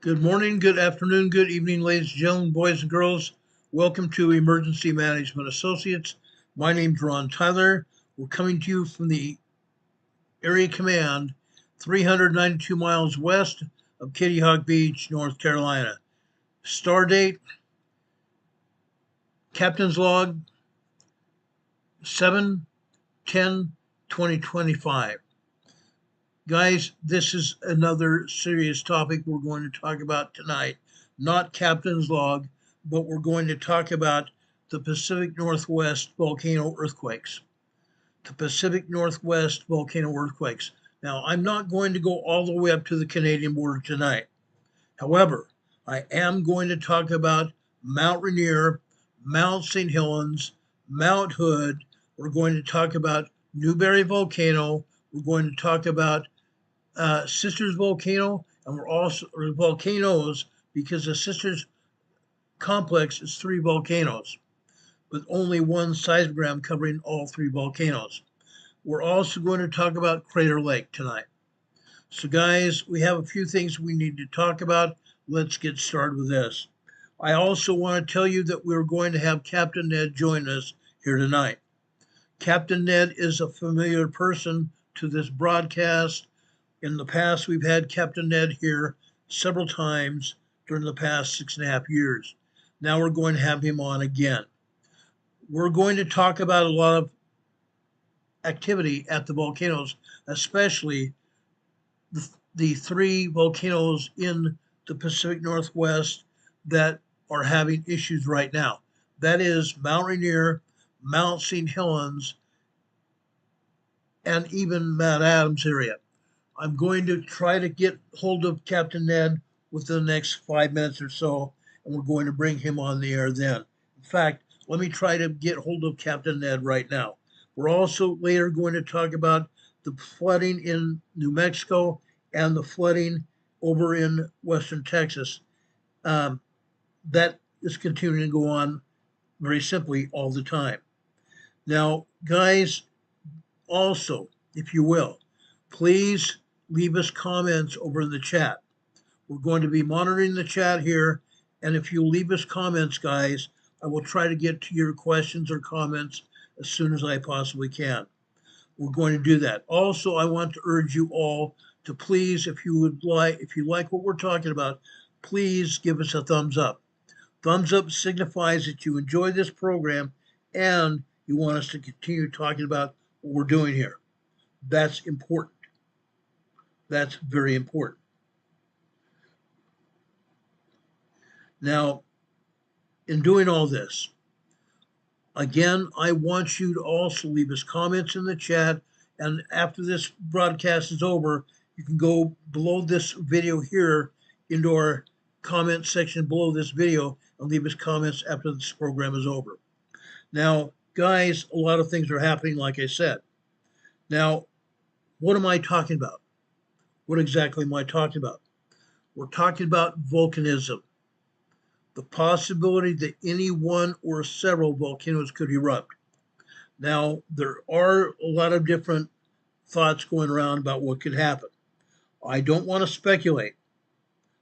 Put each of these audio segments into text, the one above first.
Good morning, good afternoon, good evening, ladies and gentlemen, boys and girls. Welcome to Emergency Management Associates. My name's Ron Tyler. We're coming to you from the Area Command 392 miles west of Kitty Hawk Beach, North Carolina. Star date, Captain's Log, 7/10/2025. Guys, this is another serious topic we're going to talk about tonight. Not Captain's Log, but we're going to talk about the Pacific Northwest volcano earthquakes. The Pacific Northwest volcano earthquakes. Now, I'm not going to go all the way up to the Canadian border tonight. However, I am going to talk about Mount Rainier, Mount St. Helens, Mount Hood. We're going to talk about Newberry Volcano. We're going to talk about Sisters Volcano, and we're also volcanoes because the Sisters complex is 3 volcanoes, with only one seismogram covering all 3 volcanoes. We're also going to talk about Crater Lake tonight. So guys, we have a few things we need to talk about. Let's get started with this. I also want to tell you that we're going to have Captain Ned join us here tonight. Captain Ned is a familiar person to this broadcast. In the past, we've had Captain Ned here several times during the past 6.5 years. Now we're going to have him on again. We're going to talk about a lot of activity at the volcanoes, especially the 3 volcanoes in the Pacific Northwest that are having issues right now. That is Mount Rainier, Mount St. Helens, and even Mount Adams area. I'm going to try to get hold of Captain Ned within the next 5 minutes or so, and we're going to bring him on the air then. In fact, let me try to get hold of Captain Ned right now. We're also later going to talk about the flooding in New Mexico and the flooding over in western Texas. That is continuing to go on very simply all the time. Now, guys, also, if you will, please leave us comments over in the chat. We're going to be monitoring the chat here, and if you leave us comments, guys, I will try to get to your questions or comments as soon as I possibly can. We're going to do that. Also, I want to urge you all to please, if you like what we're talking about, please give us a thumbs up. Thumbs up signifies that you enjoy this program and you want us to continue talking about what we're doing here. That's important. That's very important. Now, in doing all this, again, I want you to also leave us comments in the chat. And after this broadcast is over, you can go below this video here into our comment section below this video and leave us comments after this program is over. Now, guys, a lot of things are happening, like I said. Now, what am I talking about? What exactly am I talking about? We're talking about volcanism, the possibility that any one or several volcanoes could erupt. Now, there are a lot of different thoughts going around about what could happen. I don't want to speculate.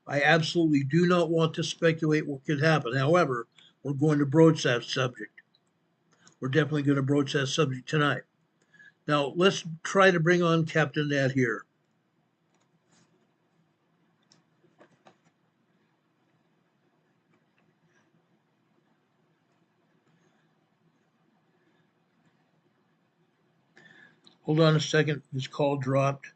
I absolutely do not want to speculate what could happen. However, we're going to broach that subject. We're definitely going to broach that subject tonight. Now, let's try to bring on Captain Ned here. Hold on a second. His call dropped.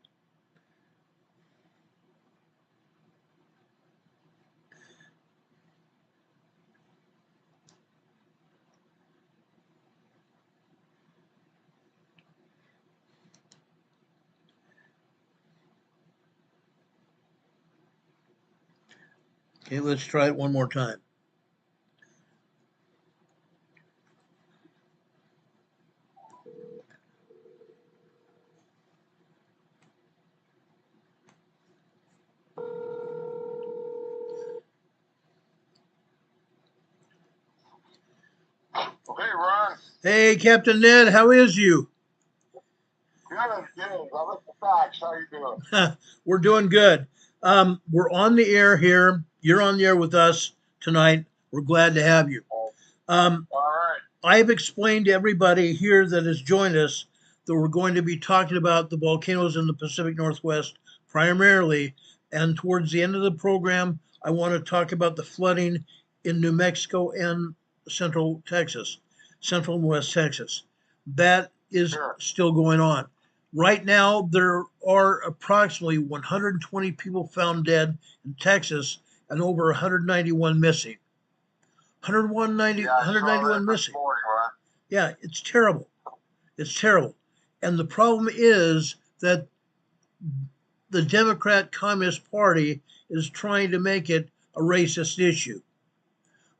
Okay, let's try it one more time. Hey, Ron. Hey, Captain Ned, how is you? Good. I like the facts. How you doing? We're doing good. We're on the air here. You're on the air with us tonight. We're glad to have you. Um, All right. I've explained to everybody here that has joined us that we're going to be talking about the volcanoes in the Pacific Northwest primarily. And towards the end of the program, I want to talk about the flooding in New Mexico and Central Texas, Central and West Texas. That is Sure. still going on. Right now, there are approximately 120 people found dead in Texas and over 191 missing. 190, Yeah, I saw that 191 this missing. morning, Ron. Yeah, it's terrible. It's terrible. And the problem is that the Democrat Communist Party is trying to make it a racist issue.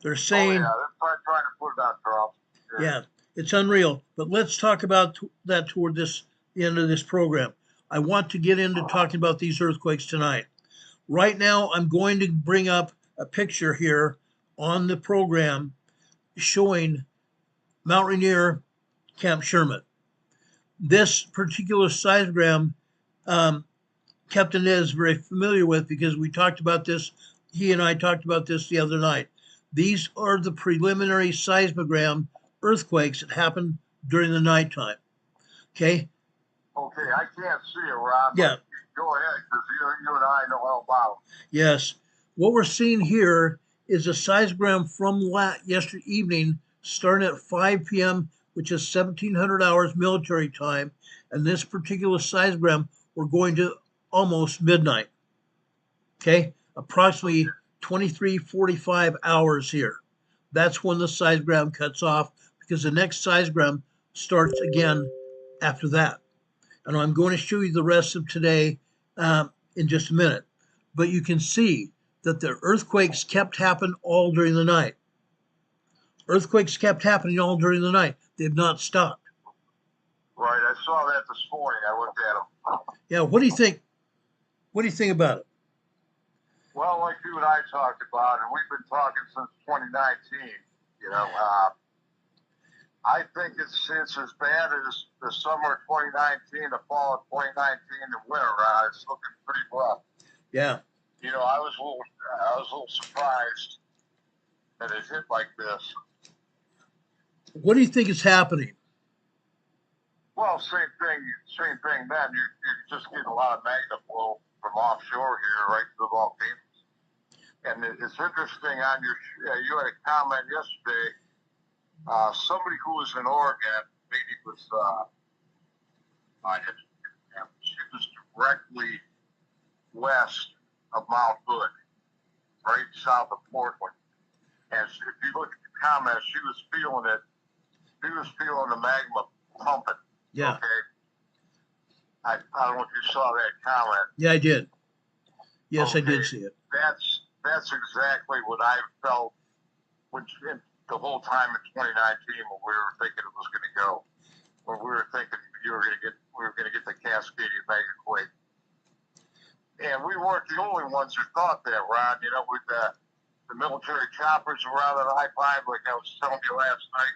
They're Oh, yeah, saying, they're trying to put it on Trump. yeah, it's unreal. But let's talk about that toward the end of this program. I want to get into talking about these earthquakes tonight. Right now, I'm going to bring up a picture here on the program showing Mount Rainier, Camp Sherman. This particular seismogram, Captain Ed is very familiar with because we talked about this. He and I talked about this the other night. These are the preliminary seismogram earthquakes that happen during the nighttime. Okay. Okay, I can't see it, Ron. Yeah. But go ahead, because you and I know all about it. Yes. What we're seeing here is a seismogram from yesterday evening, starting at 5 p.m., which is 1700 hours military time. And this particular seismogram, we're going to almost midnight. Okay. Approximately 23:45 hours here. That's when the seismogram cuts off because the next seismogram starts again after that. And I'm going to show you the rest of today in just a minute. But you can see that the earthquakes kept happening all during the night. Earthquakes kept happening all during the night. They've not stopped. Right, I saw that this morning. I looked at them. Yeah, what do you think? What do you think about it? Well, like you and I talked about, and we've been talking since 2019, you know, I think it's as bad as the summer of 2019, the fall of 2019, the winter. It's looking pretty rough. Yeah. You know, I was a little surprised that it hit like this. What do you think is happening? Well, same thing then. You're just getting a lot of magna flow from offshore here right to the volcanoes. And it's interesting on you had a comment yesterday, somebody who was in Oregon, maybe was, she was directly west of Mount Hood, right south of Portland. And if you look at the comments, she was feeling it. She was feeling the magma pumping. Yeah. Okay. I don't know if you saw that comment. Yeah, I did. Yes, Okay. I did see it. That's exactly what I felt the whole time in 2019 when we were thinking it was going to go. When we were thinking we were going to get the Cascadia megaquake. And we weren't the only ones who thought that, Ron. You know, with the military choppers around at I-5, like I was telling you last night.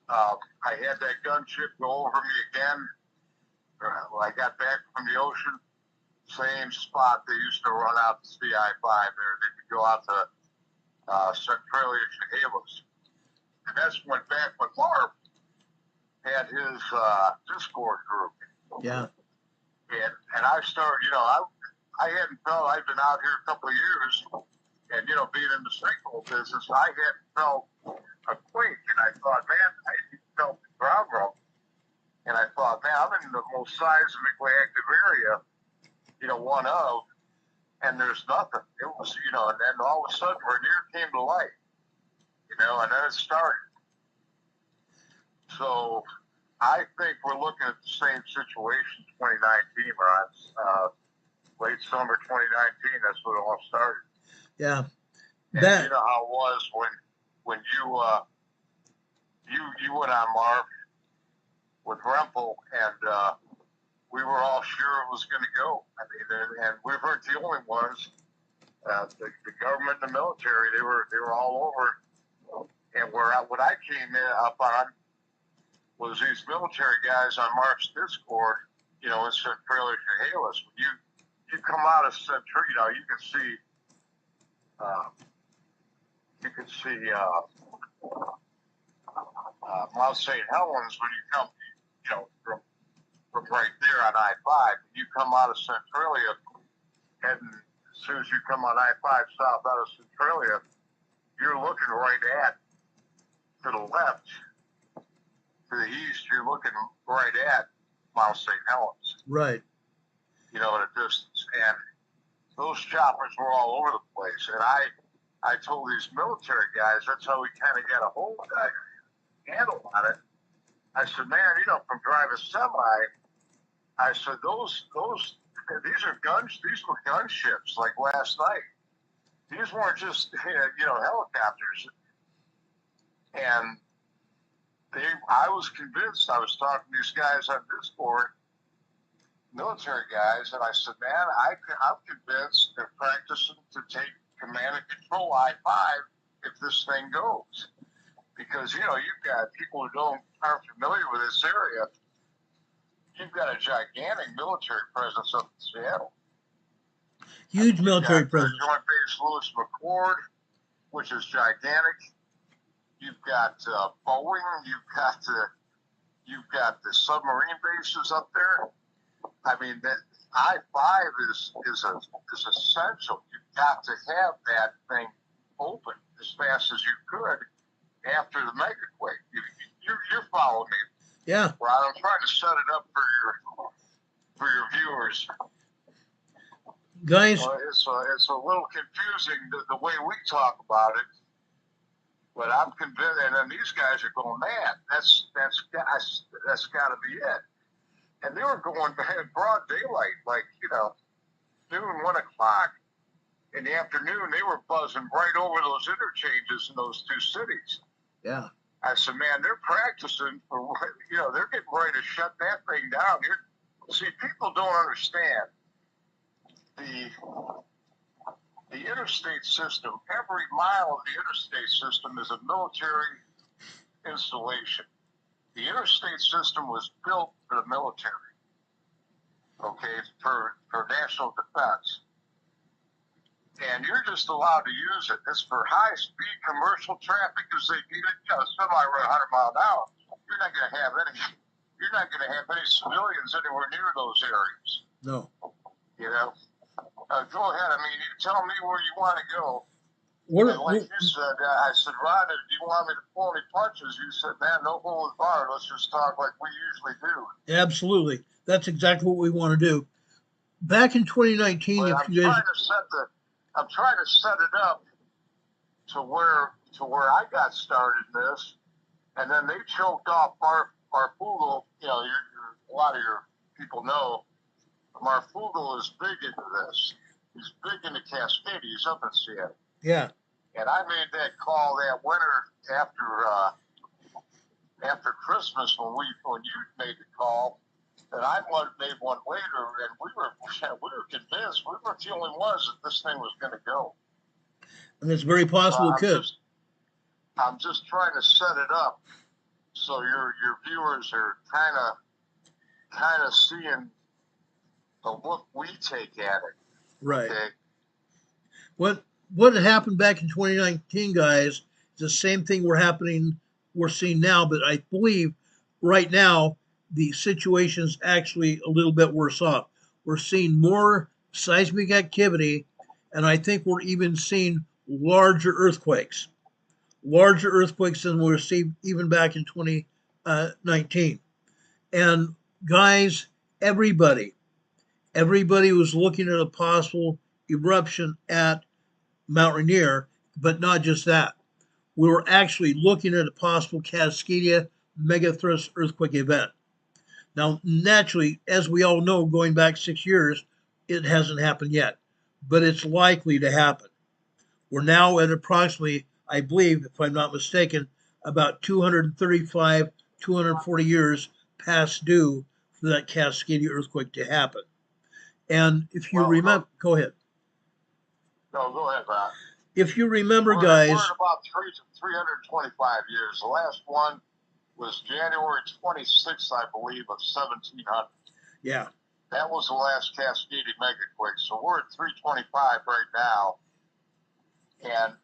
I had that gunship go over me again. I got back from the ocean, same spot they used to run out to CI-5 there. They could go out to Centralia Chehalis. And that's when Marv had his Discord group. Yeah. And I started, you know, I hadn't felt, I'd been out here a couple of years, and, you know, being in the signal business, I hadn't felt a quake. And I thought, man, I felt the ground rumble. And I thought, man, I'm in the most seismically active area, you know, one of, and there's nothing. It was, you know, and then all of a sudden Rainier came to light, you know, and then it started. So I think we're looking at the same situation 2019, Ron. Late summer 2019, that's when it all started. Yeah. And you know how it was when you went on Marv with Rempel, and we were all sure it was going to go. I mean, and we weren't the only ones. The government and the military, they were all over. And what I came up on was these military guys on Mark's Discord, you know, in Centralia Chehalis. you come out of Central, you can see Mount St. Helens when you come, from right there on I-5. You come out of Centralia, heading as soon as you come on I-5 south out of Centralia, you're looking right at, to the left, to the east, you're looking right at Mount St. Helens. Right. At a distance. And those choppers were all over the place. And I told these military guys, that's how we kind of got a handle on it. I said, man, from driving semi, I said, these were gunships like last night. These weren't just, helicopters. And I was convinced, I was talking to these guys on Discord, military guys, and I said, man, I'm convinced they're practicing to take command and control I-5 if this thing goes. Because, you've got people who aren't familiar with this area. You've got a gigantic military presence up in Seattle. Huge military presence. Joint Base Lewis McChord, which is gigantic. You've got Boeing. You've got the submarine bases up there. I mean, that I-5 is essential. You've got to have that thing open as fast as you could after the megaquake. You're following me. Yeah. Rod, I'm trying to set it up for your viewers. Guys, it's a little confusing the way we talk about it, but I'm convinced. And then these guys are going, man, that's got to be it. And they were going in broad daylight, like noon, 1 o'clock in the afternoon. They were buzzing right over those interchanges in those two cities. Yeah. I said, man, they're practicing for, they're getting ready to shut that thing down. See, people don't understand the interstate system. Every mile of the interstate system is a military installation. The interstate system was built for the military, okay, for national defense. And you're just allowed to use it. It's for high-speed commercial traffic because they need it. Semi run 100 miles an hour. You're not going to have any civilians anywhere near those areas. No. Go ahead. I mean, you tell me where you want to go. You said, I said, Rod, do you want me to pull any punches? You said, man, no holds barred. Let's just talk like we usually do. Absolutely. That's exactly what we want to do. Back in 2019, I'm trying to set it up to where I got started in this, and then they choked off Marfugel. A lot of your people know Marfugel is big into this. He's big into Cascadia. He's up in Seattle. Yeah. And I made that call that winter after Christmas when you made the call, and I made one later, and we were convinced we weren't the only ones that this thing was going to go. And it's very possible it could. I'm just trying to set it up so your viewers are kind of seeing the look we take at it. Right. Okay? What happened back in 2019, guys, is the same thing we're seeing now, but I believe right now the situation is actually a little bit worse off. We're seeing more seismic activity, and I think we're even seeing larger earthquakes than we were seeing even back in 2019. And guys, everybody was looking at a possible eruption at Mount Rainier, but not just that. We were actually looking at a possible Cascadia megathrust earthquake event. Now, naturally, as we all know, going back 6 years, it hasn't happened yet, but it's likely to happen. We're now at approximately, I believe, if I'm not mistaken, about 235, 240 years past due for that Cascadia earthquake to happen. And if you remember, go ahead. No, go ahead, Ron. If you remember, guys. We're at about 325 years. The last one was January 26th, I believe, of 1700. Yeah. That was the last Cascadia megaquake. So we're at 325 right now. And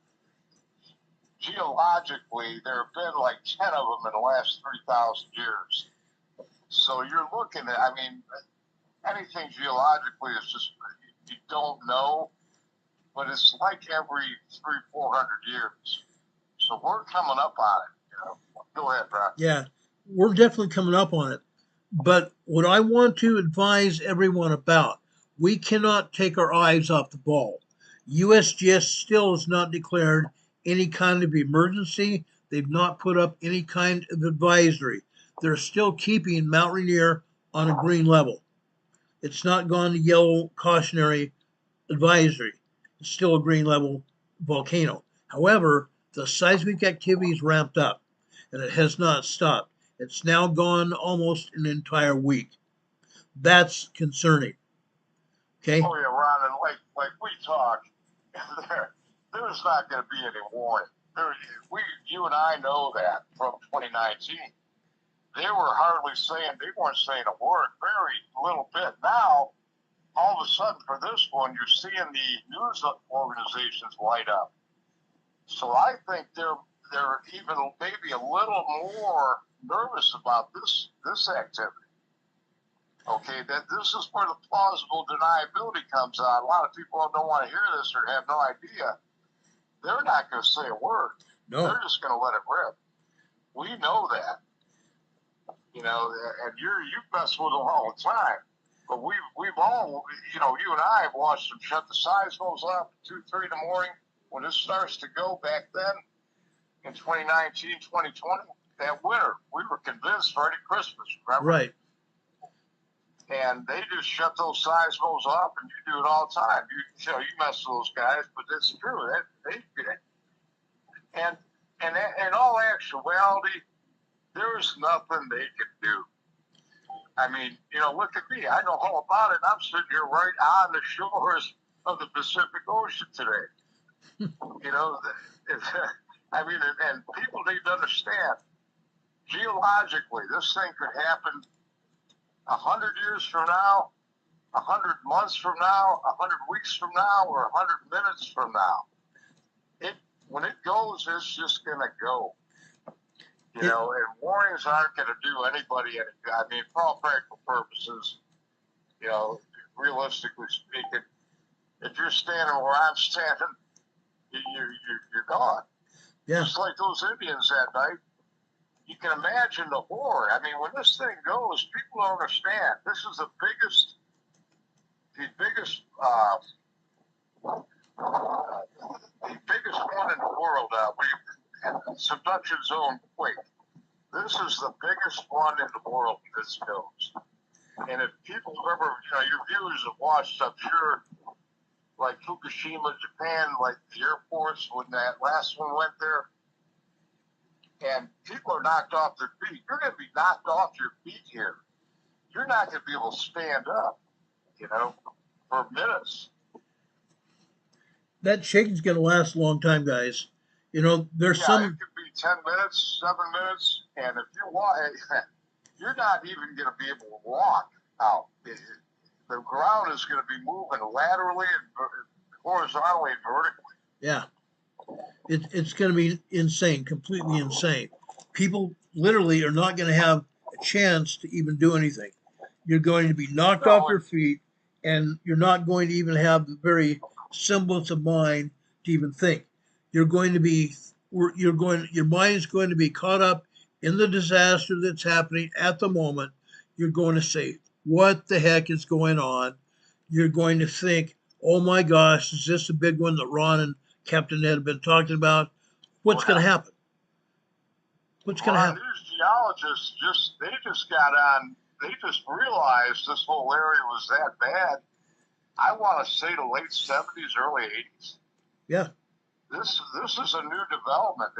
geologically, there have been like 10 of them in the last 3,000 years. So you're looking at, I mean, anything geologically is just, you don't know, but it's like every 300-400 years. So we're coming up on it. Go ahead, Brad. Yeah, we're definitely coming up on it. But what I want to advise everyone about, we cannot take our eyes off the ball. USGS still has not declared any kind of emergency. They've not put up any kind of advisory. They're still keeping Mount Rainier on a green level. It's not gone to yellow cautionary advisory. It's still a green level volcano. However, the seismic activity is ramped up and it has not stopped. It's now gone almost an entire week. That's concerning. Okay? Oh, yeah, Ron, and like we talk, there's not going to be any warning. You and I know that from 2019. They were hardly saying, they weren't saying a word, very little bit. Now, all of a sudden, for this one, you're seeing the news organizations light up. So I think they're even maybe a little more nervous about this activity. Okay, that this is where the plausible deniability comes out. A lot of people don't want to hear this or have no idea. They're not going to say a word. No. They're just going to let it rip. We know that. And you mess with them all the time. But we've all, you and I have watched them shut the seismos up at 2, 3 in the morning. When it starts to go back then, in 2019, 2020, that winter, we were convinced Friday Christmas, remember? Right. And they just shut those seismos off, and you do it all the time. You mess with those guys, but it's true. And in all actuality, there's nothing they can do. I mean, look at me. I know all about it. I'm sitting here right on the shores of the Pacific Ocean today. I mean, and people need to understand, geologically, this thing could happen 100 years from now, 100 months from now, 100 weeks from now, or 100 minutes from now. When it goes, it's just going to go. And warnings aren't going to do anybody any good. I mean, for all practical purposes, realistically speaking, if you're standing where I'm standing, you're gone. Yeah. Just like those Indians that night. You can imagine the horror. I mean, when this thing goes, people don't understand. This is the biggest one in the world. Subduction zone quake. This is the biggest one in the world. This goes. And if people remember, your viewers have watched, I'm sure, like Fukushima, Japan, like the airports when that last one went there. And people are knocked off their feet. You're going to be knocked off your feet here. You're not going to be able to stand up, for minutes. That shaking's going to last a long time, guys. There's It some. could be 10 minutes, 7 minutes, and if you walk, you're not even going to be able to walk out. The ground is going to be moving laterally and horizontally and vertically. Yeah. It's going to be insane, completely insane. People literally are not going to have a chance to even do anything. You're going to be knocked off your feet, and you're not going to even have the very semblance of mind to even think. Your mind is going to be caught up in the disaster that's happening at the moment. You're going to say, what the heck is going on? You're going to think, oh my gosh, is this a big one that Ron and Captain Ed have been talking about? What's going to happen? What's going to happen? These geologists they just realized this whole area was that bad. I want to say the late 70s, early 80s. Yeah. This is a new development.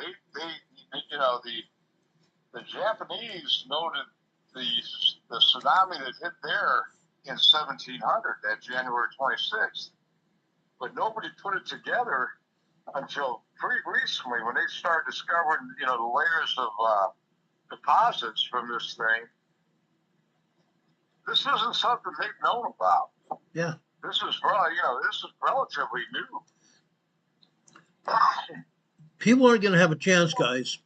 The Japanese noted the tsunami that hit there in 1700, that January 26th. But nobody put it together until pretty recently when they started discovering, the layers of deposits from this thing. this isn't something they've known about. Yeah. This is probably, this is relatively new. People aren't going to have a chance, guys.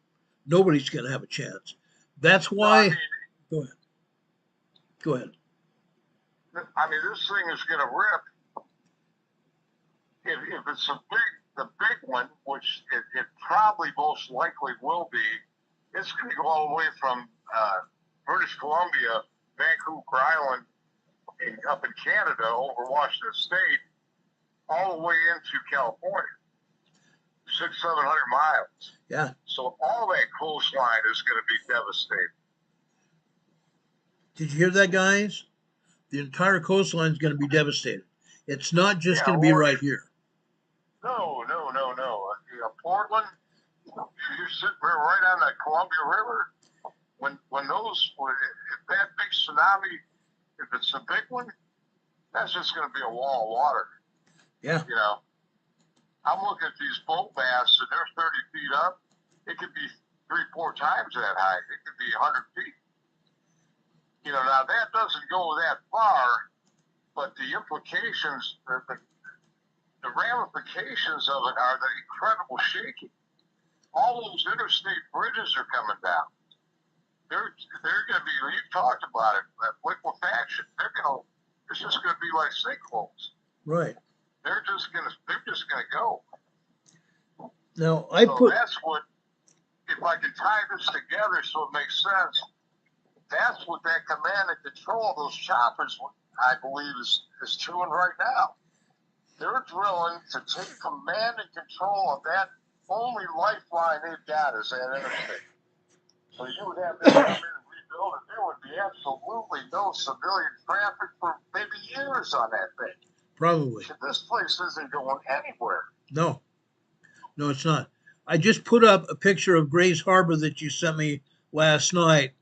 Nobody's going to have a chance. That's No, why. Go ahead. Go ahead. This thing is going to rip. If it's the big one, which it probably most likely will be, it's going to go all the way from British Columbia, Vancouver Island, up in Canada, over Washington State, all the way into California. 600-700 miles. Yeah. So all that coastline is going to be devastated. Did you hear that, guys? The entire coastline is going to be devastated. It's not just going to be right here. No. Portland, you're sitting right on the Columbia River. If that big tsunami, if it's a big one, that's just going to be a wall of water. Yeah. I'm looking at these boat masts, and they're 30 feet up. It could be 3-4 times that high. It could be 100 feet. Now that doesn't go that far, but the implications, the ramifications of it are the incredible shaking. All those interstate bridges are coming down. They're going to be. You talked about it. Liquefaction. It's just going to be like sinkholes. Right. They're just going to go. Now that's what. If I can tie this together so it makes sense, that's what that command and control of those choppers, I believe, is doing right now. They're drilling to take command and control of that only lifeline they've got is that interstate. So you would have to come in and rebuild it. There would be absolutely no civilian traffic for maybe years on that thing. Probably. This place isn't going anywhere. No, it's not. I just put up a picture of Grays Harbor that you sent me last night,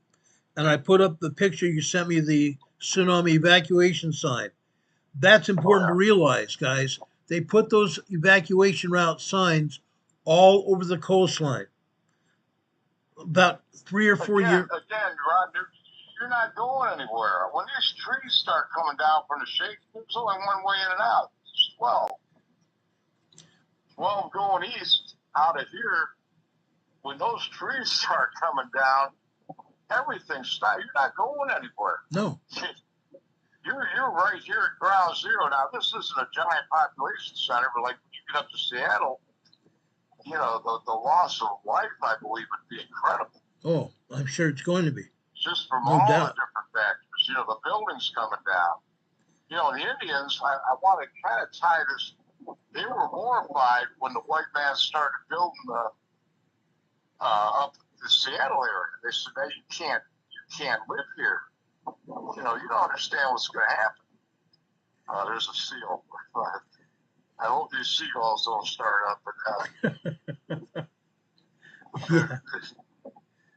and I put up the picture you sent me, the tsunami evacuation sign. That's important to realize, guys. They put those evacuation route signs all over the coastline. About 3 or 4 years. Again, Rod, you're not going anywhere. When these trees start coming down from the shake, there's only one way in and out. It's 12. 12 going east out of here. When those trees start coming down, everything stops. You're not going anywhere. No. You're right here at ground zero. Now, this isn't a giant population center, but like when you get up to Seattle, the loss of life, I believe, would be incredible. Oh, I'm sure it's going to be. Just from all the different factors. The buildings coming down. The Indians, I want to kind of tie this. They were horrified when the white man started building up the Seattle area. They said, "Hey, you can't live here. You don't understand what's going to happen." There's a seal. I hope these seagulls don't start up.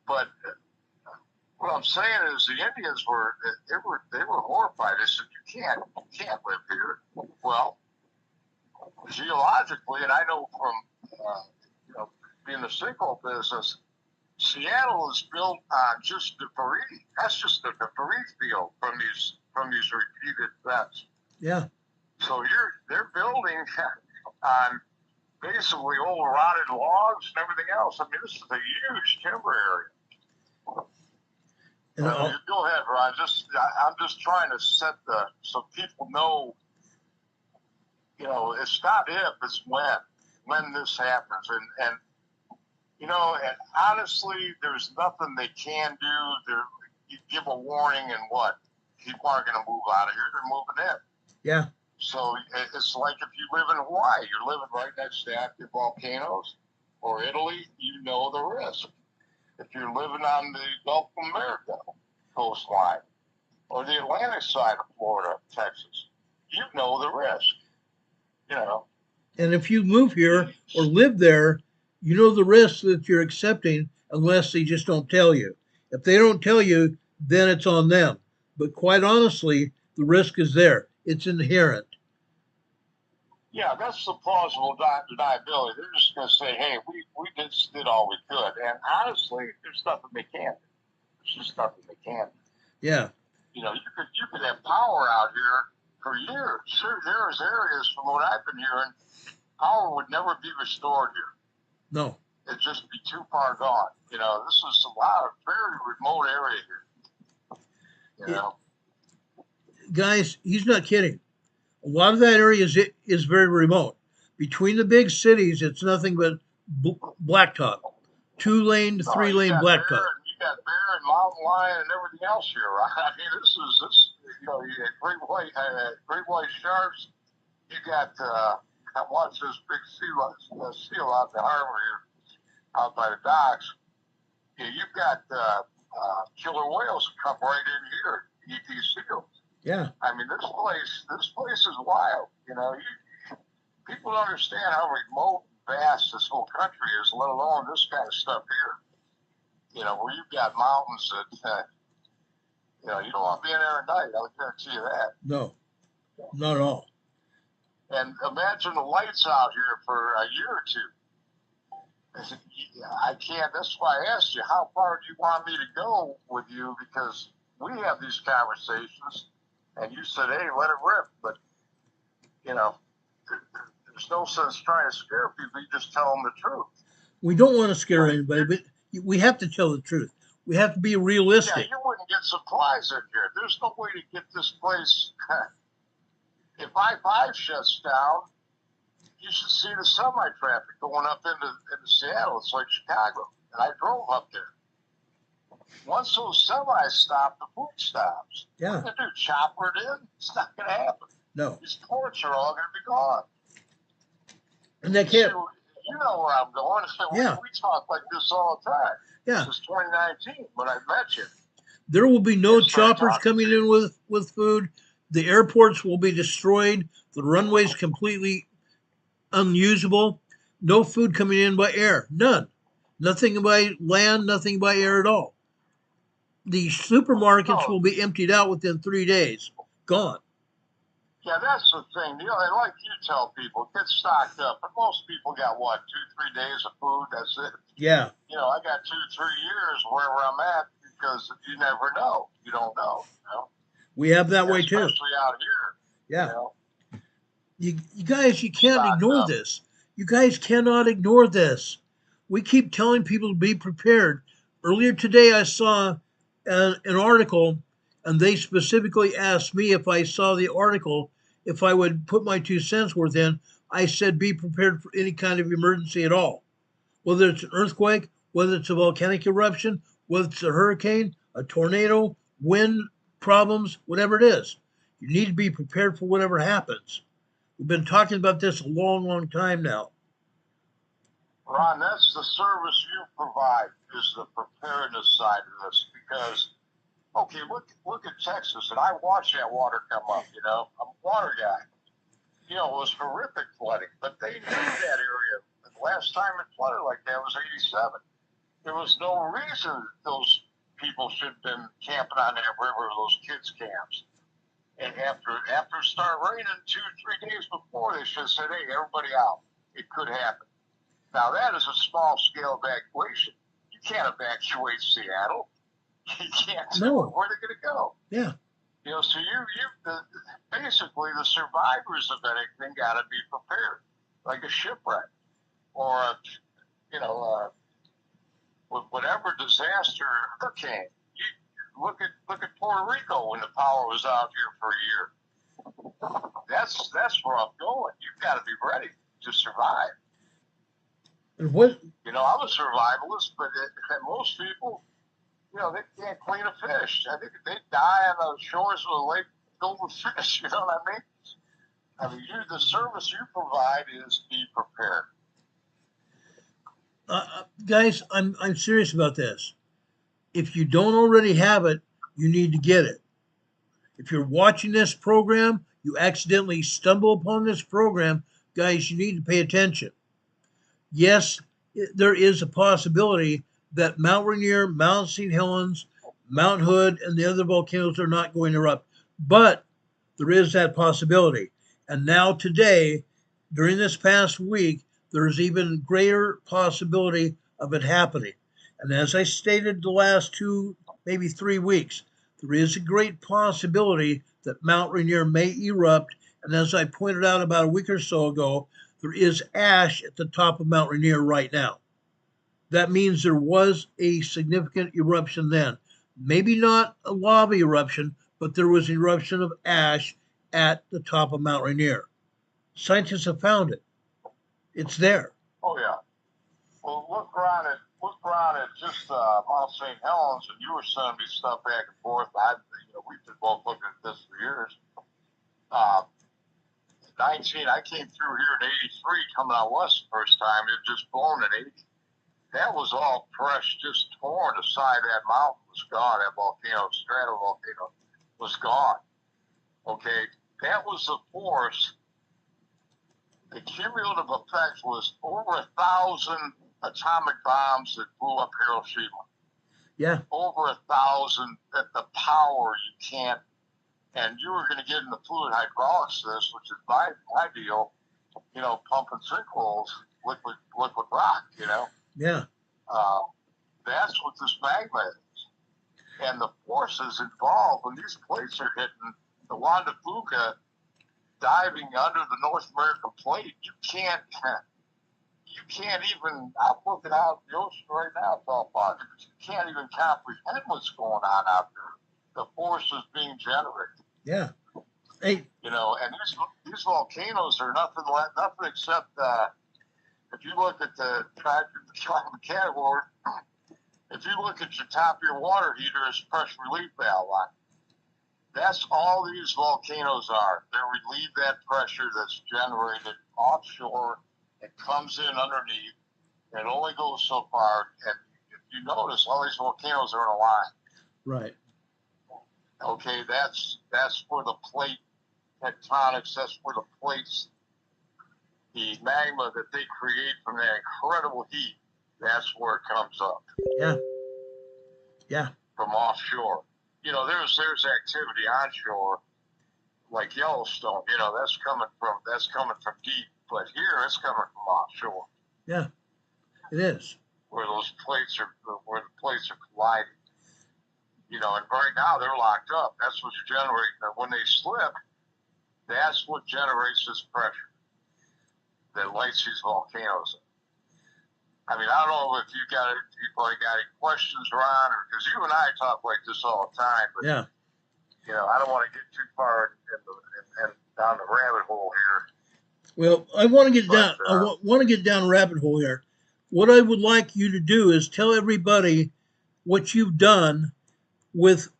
But what I'm saying is the Indians were horrified. They said, you can't live here. Well, geologically, and I know from being in the sinkhole business, Seattle is built on just debris. That's just the debris field from these repeated events. Yeah. So they're building on basically old rotted logs and everything else. This is a huge timber area. Go ahead, Ron. I'm just trying to set so people know. It's not if, it's when this happens, and honestly, there's nothing they can do. You give a warning, and what? People aren't going to move out of here. They're moving in. Yeah. So it's like if you live in Hawaii, you're living right next to active volcanoes, or Italy, you know the risk. If you're living on the Gulf of America coastline, or the Atlantic side of Florida, Texas, you know the risk. And if you move here or live there, you know the risk that you're accepting unless they just don't tell you. If they don't tell you, then it's on them. But quite honestly, the risk is there. It's inherent. Yeah, that's the plausible deniability. They're just going to say, hey, we just did all we could. And honestly, there's nothing they can do. There's just nothing they can do. Yeah. you could have power out here for years. Sure, there's areas from what I've been hearing, power would never be restored here. No. It'd just be too far gone. This is a lot of very remote area here. Guys, he's not kidding. A lot of that area is very remote. Between the big cities, it's nothing but blacktop, 2-lane to 3-lane blacktop. You got bear and mountain lion and everything else here, right? I mean, this. You got great white sharks. You got I watched this big seal out the harbor here, out by the docks. You've got killer whales come right in here, eat these seals. Yeah. I mean, this place is wild. People don't understand how remote and vast this whole country is, let alone this kind of stuff here. Where you've got mountains that, you don't want to be in there at night. I'll guarantee you that. No, not at all. And imagine the lights out here for a year or two. I can't. That's why I asked you, how far do you want me to go with you? Because we have these conversations, and you said, hey, let it rip. But, there's no sense trying to scare people. You just tell them the truth. We don't want to scare anybody, but we have to tell the truth. We have to be realistic. Yeah, you wouldn't get supplies in here. There's no way to get this place. If I-5 shuts down, you should see the semi-traffic going up into Seattle. It's like Chicago. And I drove up there. Once those semis stop, the food stops. Yeah. What are you going to do, chopper it in? It's not going to happen. No. These ports are all going to be gone. And they can't. You know where I'm going. Yeah. We talk like this all the time. Yeah. This is 2019 when I met you. There will be no choppers coming in with food. The airports will be destroyed. The runways completely unusable. No food coming in by air. None. Nothing by land, nothing by air at all. The supermarkets will be emptied out within 3 days. Gone. Yeah, that's the thing. Like you tell people, get stocked up. But most people got, 2-3 days of food? That's it. Yeah. I got 2-3 years wherever I'm at because you never know. You don't know. We have that way too. Especially out here. Yeah. You guys, you can't ignore this. You guys cannot ignore this. We keep telling people to be prepared. Earlier today, I saw an article, and they specifically asked me if I saw the article, if I would put my 2 cents worth in. I said, be prepared for any kind of emergency at all. Whether it's an earthquake, whether it's a volcanic eruption, whether it's a hurricane, a tornado, wind problems, whatever it is. You need to be prepared for whatever happens. We've been talking about this a long, long time now. Ron, that's the service you provide, is the preparedness side of this. Because, okay, look at Texas, and I watch that water come up, I'm a water guy. It was horrific flooding, but they knew that area. The last time it flooded like that was 87. There was no reason that those people should have been camping on that river, those kids' camps. And after it started raining 2-3 days before, they should have said, hey, everybody out. It could happen. Now, that is a small-scale evacuation. You can't evacuate Seattle. You can't. No. Where are they going to go? Yeah. So basically the survivors of anything got to be prepared, like a shipwreck or whatever disaster, hurricane. Look at Puerto Rico when the power was out here for a year. That's rough going. You've got to be ready to survive. And what? I'm a survivalist, but most people, they can't clean a fish. I think they die on the shores of the lake filled with fish. You know what I mean? I mean, the service you provide is be prepared. Guys, I'm serious about this. If you don't already have it, you need to get it. If you're watching this program, you accidentally stumble upon this program, guys, you need to pay attention. Yes, there is a possibility that Mount Rainier, Mount St. Helens, Mount Hood, and the other volcanoes are not going to erupt. But there is that possibility. And now today, during this past week, there's even greater possibility of it happening. And as I stated the last 2, maybe 3 weeks, there is a great possibility that Mount Rainier may erupt. And as I pointed out about a week or so ago, there is ash at the top of Mount Rainier right now. That means there was a significant eruption then. Maybe not a lava eruption, but there was an eruption of ash at the top of Mount Rainier. Scientists have found it. It's there. Oh yeah. Well, look around at just Mount St. Helens, and you were sending me stuff back and forth. We've been both looking at this for years. 19, I came through here in '83, coming out west the first time. It had just blown in '80. That was all fresh, just torn. The side of that mountain was gone. That volcano, stratovolcano, was gone. Okay, that was the force. The cumulative effect was over 1,000 atomic bombs that blew up Hiroshima. Yeah. Over 1,000 at the power you can't. And you were going to get into fluid hydraulics, which is my deal, pumping sinkholes, liquid rock, Yeah. That's what this magma is. And the forces involved when these plates are hitting, the Juan de Fuca diving under the North American plate, you can't even, I'm looking out the ocean right now, it's all positive. You can't even comprehend what's going on out there. The forces being generated. Yeah. Hey. And these volcanoes are nothing except, if you look at the climate category, if you look at your top of your water heater as pressure relief valve line, that's all these volcanoes are. They relieve that pressure that's generated offshore. It comes in underneath. It only goes so far. And if you notice, all these volcanoes are in a line. Right. Okay, that's where the plate tectonics, that's where the plates, the magma that they create from that incredible heat, that's where it comes up. Yeah. Yeah. From offshore. There's activity onshore, like Yellowstone. That's coming from deep, but here it's coming from offshore. Yeah, it is. Where the plates are colliding. And right now they're locked up. That's what's generating. When they slip, that's what generates this pressure that lights these volcanoes up. I mean, I don't know if people got any questions, Ron, or because you and I talk like this all the time. But, yeah. I don't want to get too far and down the rabbit hole here. Well, I want to get down. I want to get down a rabbit hole here. What I would like you to do is tell everybody what you've done with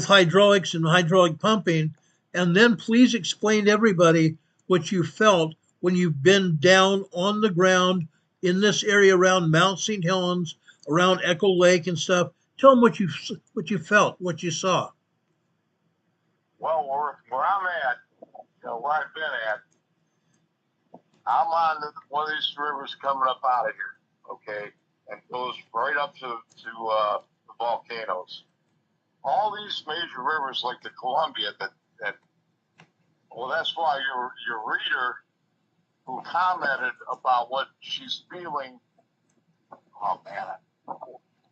hydraulics and hydraulic pumping, and then please explain to everybody what you felt when you've been down on the ground in this area around Mount St. Helens, around Echo Lake and stuff. Tell them what you felt, what you saw. Well, where I'm at, where I've been at, I'm on one of these rivers coming up out of here, okay, and goes right up to the volcanoes. All these major rivers like the Columbia, that's why your reader who commented about what she's feeling,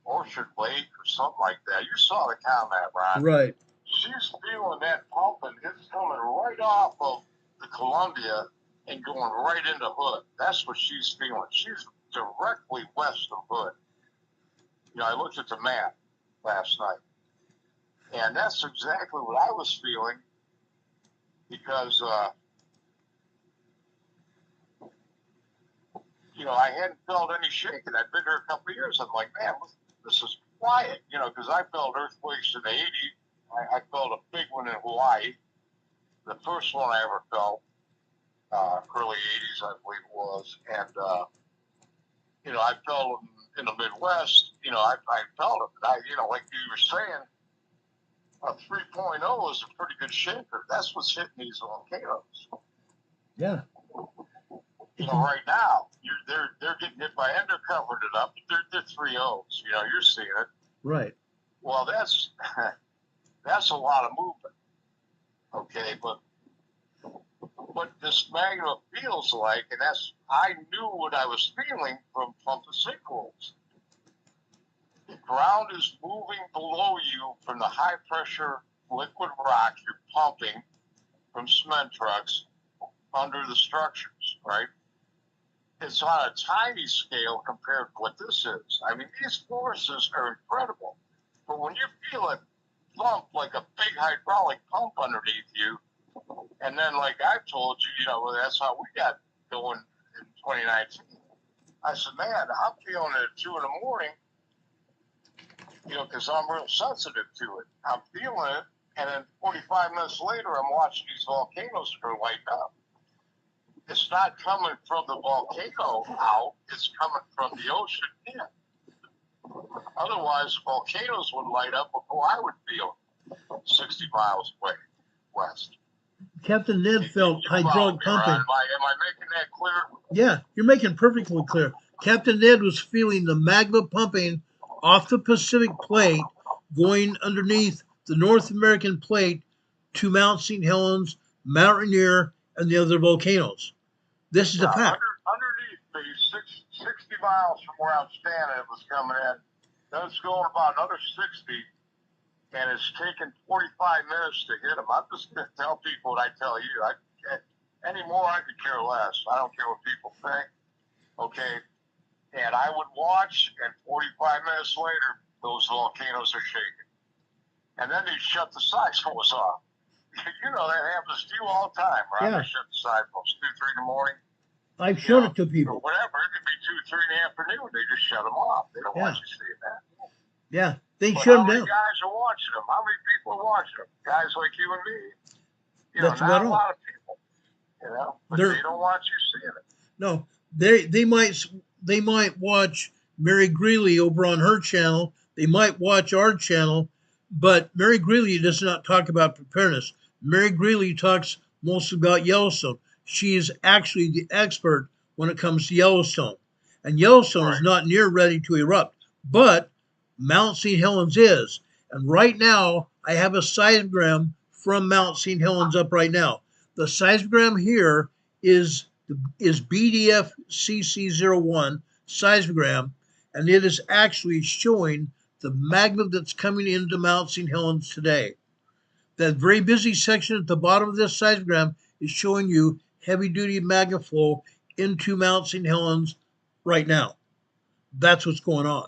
Orchard Lake or something like that. You saw the comment, Ron. Right. She's feeling that pumping. It's coming right off of the Columbia and going right into Hood. That's what she's feeling. She's directly west of Hood. I looked at the map last night, and that's exactly what I was feeling because, I hadn't felt any shaking. I'd been here a couple of years. I'm like, man, this is quiet, because I felt earthquakes in the 80s. I felt a big one in Hawaii. The first one I ever felt, early 80s, I believe it was. And, I felt in the Midwest, I felt it. But like you were saying, a 3.0 is a pretty good shaker. That's what's hitting these volcanoes. Yeah. Right now, they're getting hit by, and they're covering it up. They're 3.0s. You're seeing it. Right. Well, that's a lot of movement. Okay, but what this magma feels like, and I knew what I was feeling from pumping sinkholes. It ground is moving below you from the high pressure liquid rock you're pumping from cement trucks under the structures, right? It's on a tiny scale compared to what this is. I mean, these forces are incredible. But when you feel a lump like a big hydraulic pump underneath you, and then like I told you, well, that's how we got going in 2019. I said, man, I'm feeling it at 2 in the morning, because I'm real sensitive to it. I'm feeling it, and then 45 minutes later, I'm watching these volcanoes that are lighting up. It's not coming from the volcano out, it's coming from the ocean in. Otherwise, volcanoes would light up before I would feel 60 miles away west. Captain Ned felt hydraulic pumping. Am I making that clear? Yeah, you're making perfectly clear. Captain Ned was feeling the magma pumping off the Pacific plate, going underneath the North American plate to Mount St. Helens, Mount Rainier, and the other volcanoes. This is a fact. Underneath me, 60 miles from where I'm standing, it was coming in. Then it's going about another 60, and it's taken 45 minutes to hit them. I'm just going to tell people what I tell you. Anymore, I could care less. I don't care what people think. Okay? And I would watch, and 45 minutes later, those volcanoes are shaking. And then they shut the seismos off. That happens to you all the time, right? Yeah. They shut the seismos 2, 3 in the morning. I've shown it to people. Or whatever. It could be 2, 3 in the afternoon. They just shut them off. They don't want you seeing that. Yeah, they But shut how them many down. guys are watching them? How many people are watching them? Guys like you and me. That's not about a all. lot of people. But they don't want you seeing it. No, they might watch Mary Greeley over on her channel. They might watch our channel, but Mary Greeley does not talk about preparedness. Mary Greeley talks mostly about Yellowstone. She is actually the expert when it comes to Yellowstone. And Yellowstone is not near ready to erupt, but Mount St. Helens is. And right now, I have a seismogram from Mount St. Helens up right now. The seismogram here is BDF CC01 seismogram, and it is actually showing the magma that's coming into Mount St. Helens today. That very busy section at the bottom of this seismogram is showing you heavy-duty magma flow into Mount St. Helens right now. That's what's going on.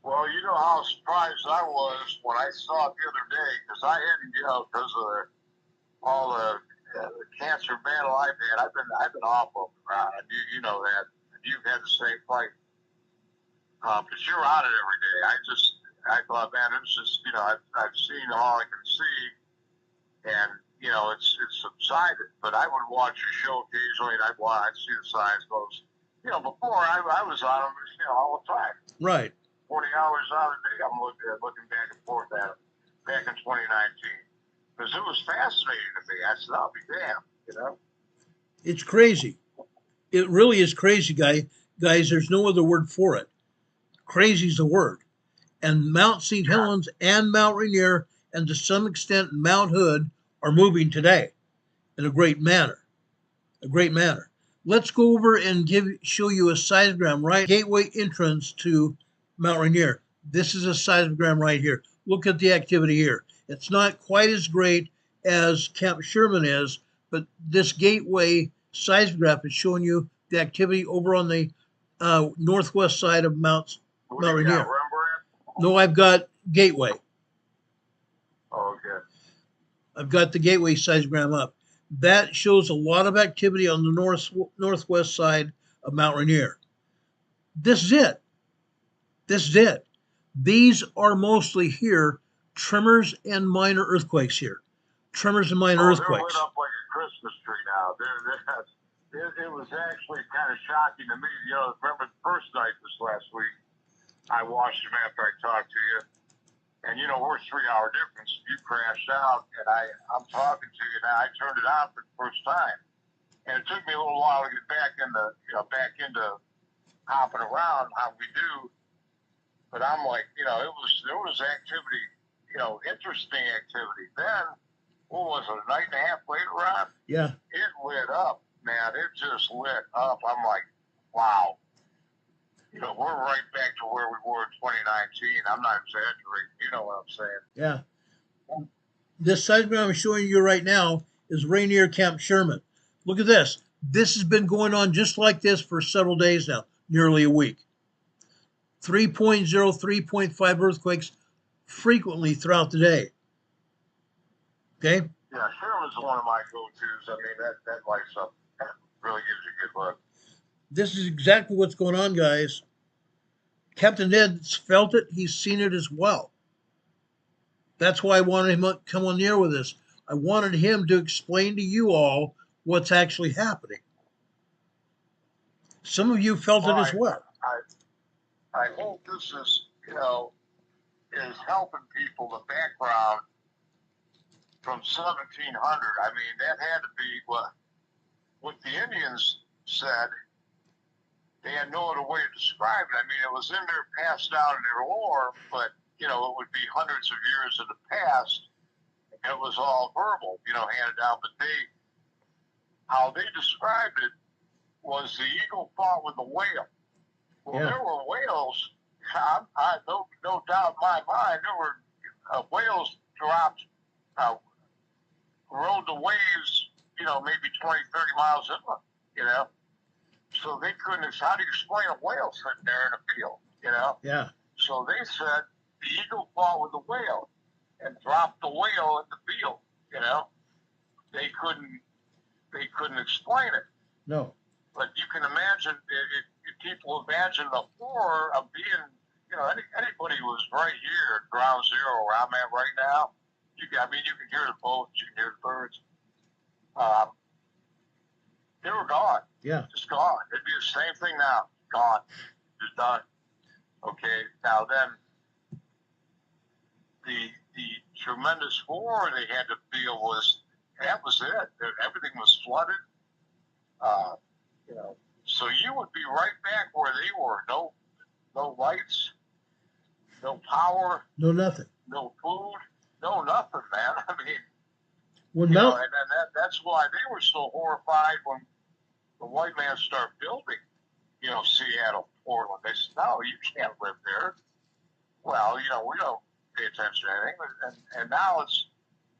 Well, you know how surprised I was when I saw it the other day, because I hadn't, because of all the cancer battle I've had. I've been off of the ground. You know that. And you've had the same fight. Because you're on it every day. I thought, man, it's just, I've seen all I can see, and it's subsided. But I would watch your show occasionally, and I'd see the signs goes. Before I was on them, all the time. Right. 40 hours out of the day, I'm looking back and forth at them back in 2019. Because it was fascinating to me. I said, I'll be damned, It's crazy. It really is crazy, guys. There's no other word for it. Crazy is the word. And Mount St. Helens and Mount Rainier, and to some extent Mount Hood, are moving today in a great manner. A great manner. Let's go over and show you a seismogram, right? Gateway entrance to Mount Rainier. This is a seismogram right here. Look at the activity here. It's not quite as great as Camp Sherman is, but this gateway seismograph is showing you the activity over on the northwest side of Mount Rainier. No, I've got Gateway. Oh, okay. I've got the Gateway seismogram up. That shows a lot of activity on the northwest side of Mount Rainier. This is it. This is it. These are mostly here tremors and minor earthquakes here. Tremors and minor earthquakes. They're lit up like a Christmas tree now. It was actually kind of shocking to me. Remember the first night this last week, I watched them after I talked to you. And, we're 3-hour difference. You crashed out, and I'm talking to you now. I turned it on for the first time. And it took me a little while to get back into hopping around how we do. But I'm like, there was activity, interesting activity. Then, what was it, a night and a half later, Ron? Yeah. It lit up, man. It just lit up. I'm like, wow. You know, we're right back to where we were in 2019. I'm not exaggerating. You know what I'm saying? Yeah. This seismic I'm showing you right now is Rainier Camp Sherman. Look at this. This has been going on just like this for several days now, nearly a week. 3.0, 3.5 earthquakes frequently throughout the day. Okay? Yeah, Sherman's one of my go-tos. I mean, that lights up. That really gives you a good look. This is exactly what's going on, guys. Captain Ed's felt it. He's seen it as well. That's why I wanted him to come on the air with us. I wanted him to explain to you all what's actually happening. Some of you felt it as well. I hope this is, you know, is helping people the background from 1700. I mean, that had to be what the Indians said. They had no other way to describe it. I mean, it was in there, passed down in their lore, but, you know, it would be hundreds of years in the past. It was all verbal, you know, handed down. But how they described it was the eagle fought with the whale. Well, there were whales. No doubt in my mind, there were whales dropped, rode the waves, you know, maybe 20, 30 miles inland, you know. So they couldn't, how do you explain a whale sitting there in a field, you know? Yeah. So they said the eagle fought with the whale and dropped the whale in the field, you know? They couldn't explain it. No. But you can imagine, if people imagine the horror of being, you know, anybody who was right here at ground zero where I'm at right now, you can hear the boats, you can hear the birds. They were gone. Yeah. Just gone. It'd be the same thing now. Gone. Just done. Okay. Now then, the tremendous horror they had to feel was it. Everything was flooded. You know, so you would be right back where they were. No lights, no power, no nothing, no food, no nothing, man. I mean, and that's why they were so horrified when the white man started building, you know, Seattle, Portland. They said, "No, you can't live there." Well, you know, we don't pay attention to anything, and now it's,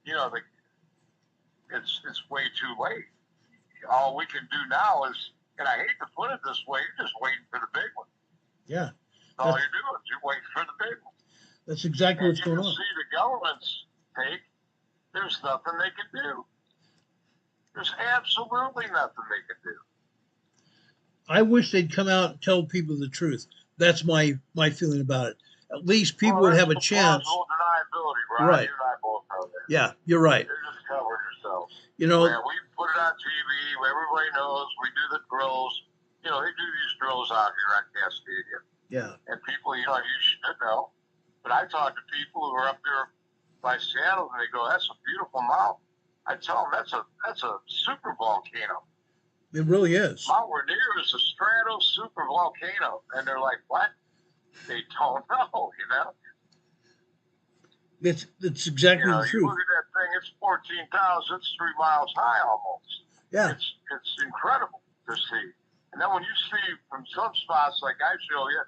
you know, it's way too late. All we can do now is, and I hate to put it this way, you're just waiting for the big one. Yeah. All you're doing is you're waiting for the big one. That's exactly what's going on. You can see the government's take. There's nothing they can do. There's absolutely nothing they can do. I wish they'd come out and tell people the truth. That's my feeling about it. At least people would have a chance. Deniability, right? You and I both know that. Yeah, you're right. You're just covering yourselves. You know, we put it on TV. Everybody knows. We do the drills. You know, they do these drills out here on Cascadia. Yeah. And people, you know, you should know. But I talk to people who are up there by Seattle, and they go, "That's a beautiful mountain." I tell them that's a super volcano. It really is. Mount Rainier is a strato super volcano, and they're like, "What?" They don't know, you know. It's exactly the truth. You look at that thing; it's 14,000. It's 3 miles high almost. Yeah. It's incredible to see. And then when you see from some spots like I show you,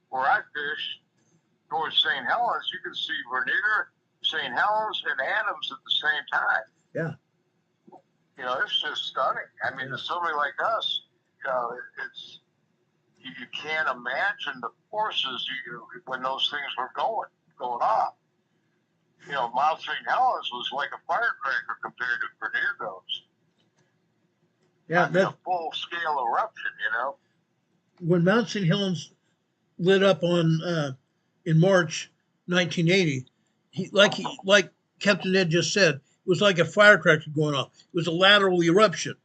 where I fish towards St. Helens, you can see Rainier, St. Helens, and Adams at the same time. Yeah. You know, it's just stunning. I mean, to somebody like us, you know, you can't imagine the forces when those things were going on. You know, Mount St. Helens was like a firecracker compared to Rainier goes. Yeah, that's a full-scale eruption, you know. When Mount St. Helens lit up on in March 1980, like Captain Ed just said, it was like a firecracker going off. It was a lateral eruption.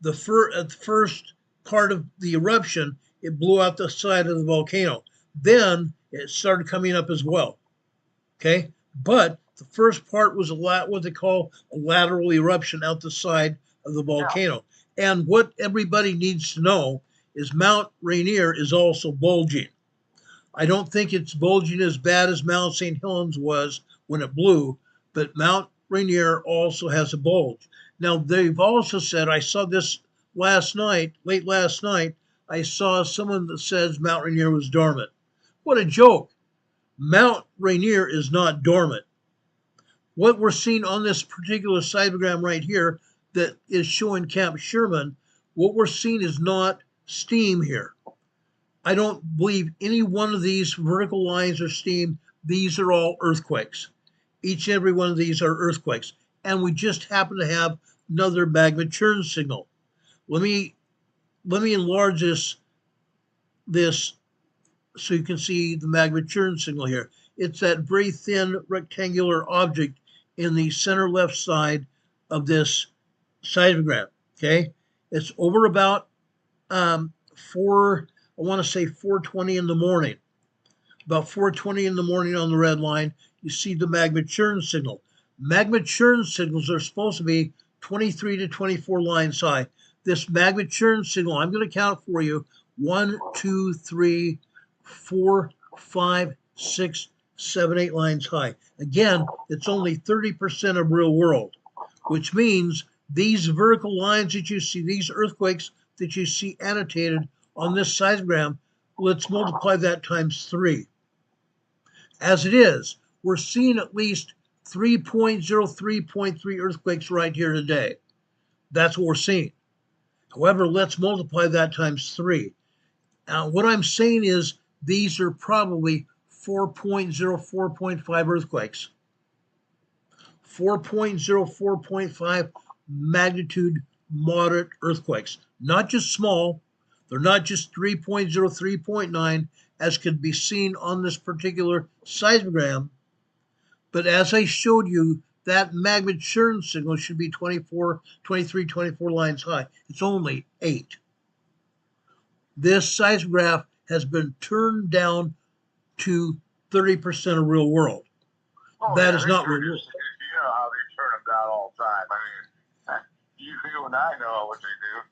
The first part of the eruption, it blew out the side of the volcano. Then it started coming up as well. Okay, but the first part was what they call a lateral eruption out the side of the volcano. Yeah. And what everybody needs to know is Mount Rainier is also bulging. I don't think it's bulging as bad as Mount St. Helens was when it blew, but Mount Rainier also has a bulge. Now, they've also said, I saw this late last night, I saw someone that says Mount Rainier was dormant. What a joke. Mount Rainier is not dormant. What we're seeing on this particular seismogram right here that is showing Camp Sherman, what we're seeing is not steam here. I don't believe any one of these vertical lines are steam. These are all earthquakes. Each and every one of these are earthquakes. And we just happen to have another magma churn signal. Let me enlarge this so you can see the magma churn signal here. It's that very thin rectangular object in the center left side of this seismogram. Okay, it's over about I want to say 4:20 in the morning. About 4:20 in the morning on the red line, you see the magma churn signal. Magma churn signals are supposed to be 23 to 24 lines high. This magma churn signal, I'm going to count for you: 1, 2, 3, 4, 5, 6, 7, 8 lines high. Again, it's only 30% of real world, which means these vertical lines that you see, these earthquakes that you see annotated on this seismogram, let's multiply that times 3. As it is, we're seeing at least 3.03.3 earthquakes right here today. That's what we're seeing. However, let's multiply that times 3. Now, what I'm saying is these are probably 4.04.5 earthquakes. 4.04.5 magnitude moderate earthquakes. Not just small. They're not just 3.03.9 as can be seen on this particular seismogram. But as I showed you, that magma churn signal should be 23, 24 lines high. It's only 8. This seismograph has been turned down to 30% of real world. Oh, that yeah, is not real world. You know how they turn them down all the time. I mean, you and I know what they do.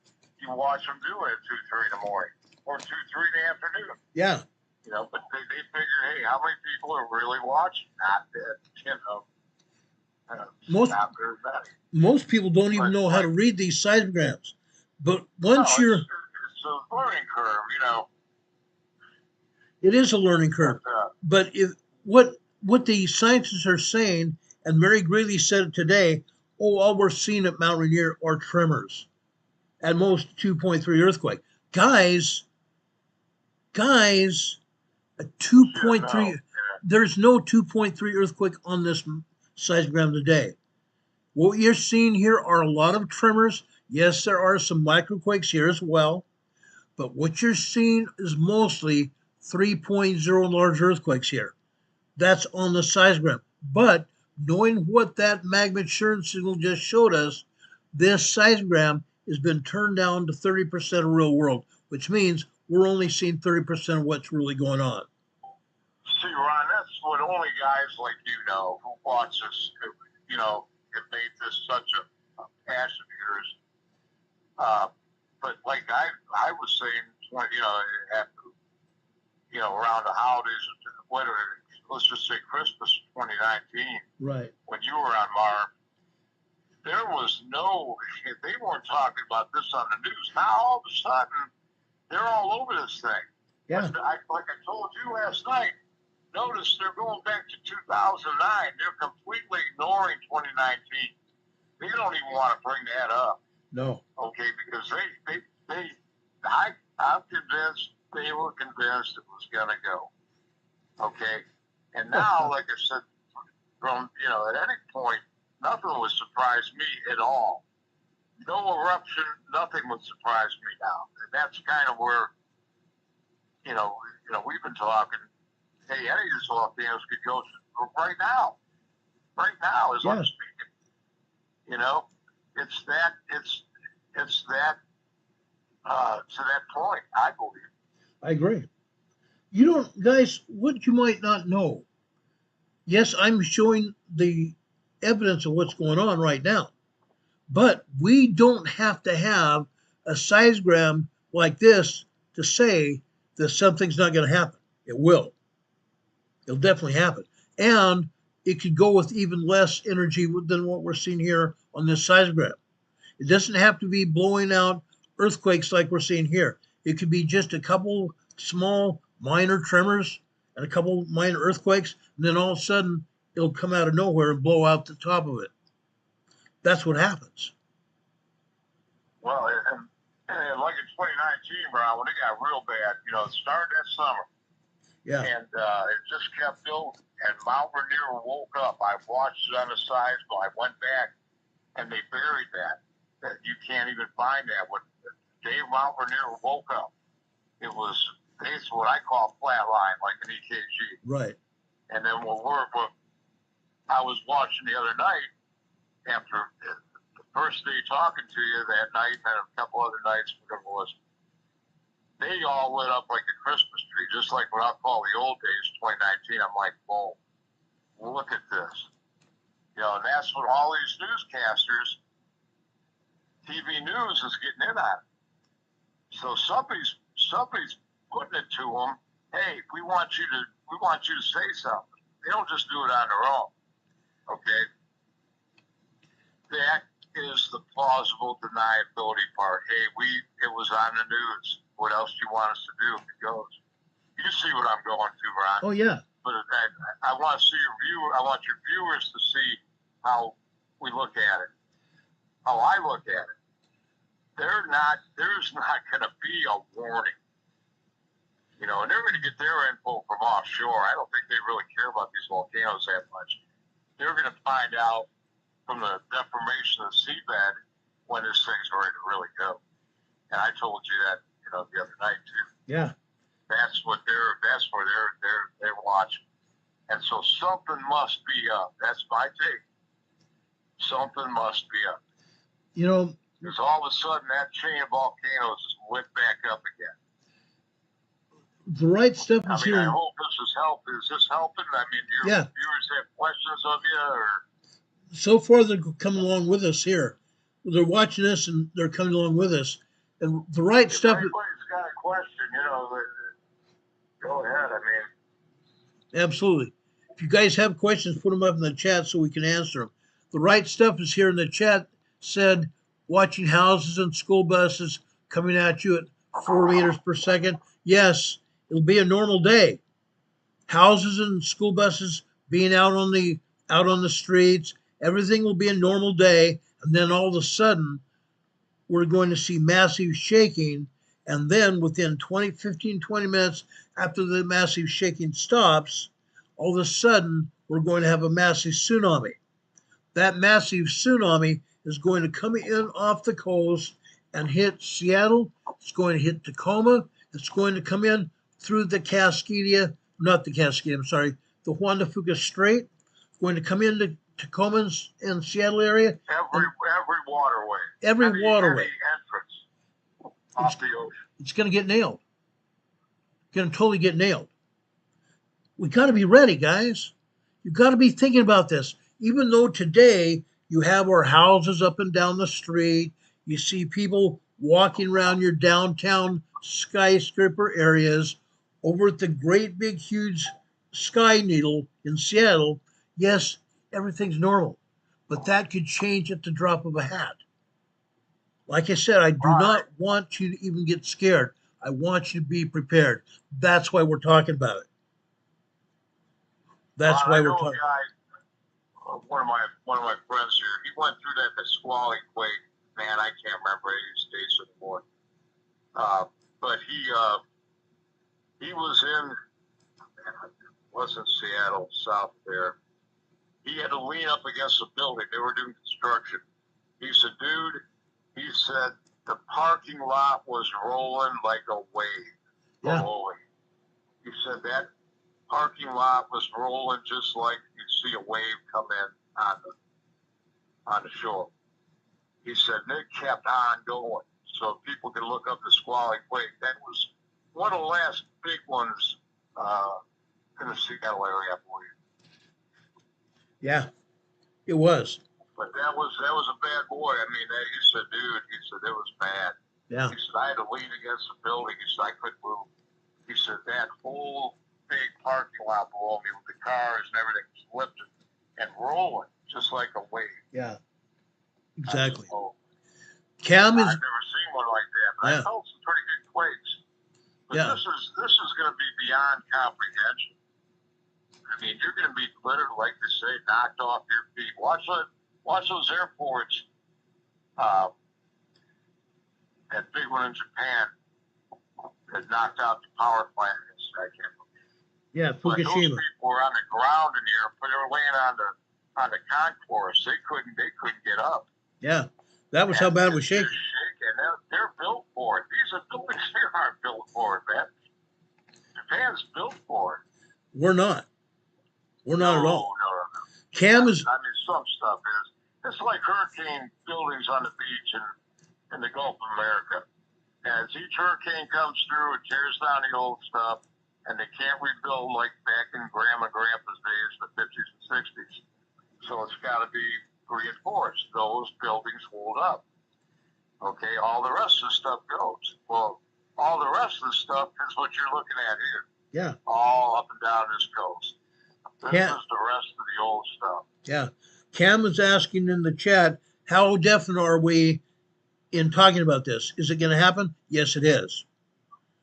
You watch them do it at 2, 3 in the morning or 2, 3 in the afternoon. Yeah. You know, but they figure, hey, how many people are really watching? Not that, you know, not very many. Most people don't even know how to read these seismograms. But once it's a learning curve, you know. It is a learning curve. But if what the scientists are saying, and Mary Greeley said it today, all we're seeing at Mount Rainier are tremors. At most 2.3 earthquake. Guys, a 2.3, there's no 2.3 earthquake on this seismogram today. What you're seeing here are a lot of tremors. Yes, there are some microquakes here as well. But what you're seeing is mostly 3.0 large earthquakes here. That's on the seismogram. But knowing what that magma churn signal just showed us, this seismogram has been turned down to 30% of real world, which means we're only seeing 30% of what's really going on. See, Ron, that's what only guys like you know who watch this, you know, have made this such a passion of yours. But like I was saying, you know, after, you know, around the holidays, let's just say Christmas 2019, right? When you were on Mars, there was they weren't talking about this on the news. Now all of a sudden, they're all over this thing. Yeah. Like I told you last night, notice they're going back to 2009. They're completely ignoring 2019. They don't even want to bring that up. No. Okay, because I'm convinced they were convinced it was going to go. Okay, and now, like I said, from at any point, nothing would surprise me at all. No eruption, nothing would surprise me now, and that's kind of where we've been talking. Hey, any of these volcanoes could go right now. Right now, as I'm speaking. It's that to that point, I believe. I agree. Guys, what you might not know. Yes, I'm showing the evidence of what's going on right now, but we don't have to have a seismogram like this to say that something's not going to happen. It will. It'll definitely happen. And it could go with even less energy than what we're seeing here on this seismogram. It doesn't have to be blowing out earthquakes like we're seeing here. It could be just a couple small minor tremors and a couple minor earthquakes, and then all of a sudden it'll come out of nowhere and blow out the top of it. That's what happens. Well, and like in 2019, Brian, when it got real bad, you know, it started that summer. Yeah. And it just kept building. And Mount Rainier woke up. I watched it on the seismic. I went back, and they buried that. You can't even find that. When Dave Mount Rainier woke up, it was basically what I call flatline, like an EKG. Right. And then what I was watching the other night, after the first day talking to you that night, and a couple other nights, whatever it was, they all lit up like a Christmas tree, just like what I'll call the old days, 2019. I'm like, whoa, look at this. You know, and that's what all these newscasters, TV news is getting in on. So somebody's putting it to them, hey, we want you to say something. They don't just do it on their own. Okay? That is the plausible deniability part. Hey, it was on the news. What else do you want us to do if it goes? You see what I'm going through, Ron. Oh yeah. But I want to see I want your viewers to see how we look at it, how I look at it. There's not going to be a warning, you know, and they're going to get their info from offshore. I don't think they really care about these volcanoes that much. They're going to find out from the deformation of the seabed when this thing's ready to really go. And I told you that, you know, the other night too. Yeah. That's where they're watching. And so something must be up. That's my take. Something must be up. You know, because all of a sudden that chain of volcanoes is lit back up again. The right stuff is here. here. I hope this is helping. Is this helping? I mean, your viewers have questions of you, or so far they're coming along with us here. They're watching us and they're coming along with us. And the right stuff. If anybody's got a question, you know, go ahead. I mean, absolutely. If you guys have questions, put them up in the chat so we can answer them. The right stuff is here in the chat. Said watching houses and school buses coming at you at 4 meters per second. Yes, it'll be a normal day. Houses and school buses being out on the streets. Everything will be a normal day, and then all of a sudden, we're going to see massive shaking, and then within 15, 20 minutes after the massive shaking stops, all of a sudden, we're going to have a massive tsunami. That massive tsunami is going to come in off the coast and hit Seattle. It's going to hit Tacoma. It's going to come in through the Cascadia, the Juan de Fuca Strait. It's going to come into Tacoma and Seattle area. Every waterway. Every waterway. Any entrance off the ocean. It's going to get nailed. It's going to totally get nailed. We got to be ready, guys. You got to be thinking about this. Even though today you have our houses up and down the street, you see people walking around your downtown skyscraper areas over at the great big huge Sky Needle in Seattle. Yes, everything's normal, but that could change at the drop of a hat. Like I said, I do not want you to even get scared. I want you to be prepared. That's why we're talking about it. That's why we're talking. One of my friends here, he went through that Pasquale quake. Man, I can't remember any states anymore. But he was in, it wasn't Seattle, south there. He had to lean up against a building. They were doing construction. He said, dude, he said the parking lot was rolling like a wave. Yeah. Rolling. He said that parking lot was rolling just like you'd see a wave come in on the shore. He said, and it kept on going. So people could look up the Squally Quake. That was one of the last big ones in the Seattle area, I believe. Yeah, it was. But that was a bad boy. I mean, he said, dude, he said, it was bad. Yeah. He said, I had to lean against the building. He said, I couldn't move. He said, that whole big parking lot below me with the cars and everything was lifted and rolling just like a wave. Yeah, exactly. Cam Cam is. I've never seen one like that, but I felt some pretty good quakes. But Yeah. this is going to be beyond comprehension. I mean, you're going to be literally, like they say, knocked off your feet. Watch those airports. That big one in Japan that knocked out the power plant. I can't believe. Yeah, But those Fukushima. people were on the ground in the airport. They were laying on the concourse. They couldn't get up. Yeah, that was how bad it was shaking. They're built for it. These are buildings here aren't built for it, man. Japan's built for it. We're not. We're not at all. No. Cam is. I mean, some stuff is. It's like hurricane buildings on the beach in the Gulf of America. As each hurricane comes through, it tears down the old stuff, and they can't rebuild like back in Grandma and Grandpa's days, the 50s and 60s. So it's got to be reinforced. Those buildings hold up. Okay, all the rest of the stuff goes. Well, all the rest of the stuff is what you're looking at here. Yeah. All up and down this coast. This is the rest of the old stuff. Yeah. Cam is asking in the chat, how definite are we in talking about this? Is it going to happen? Yes, it is.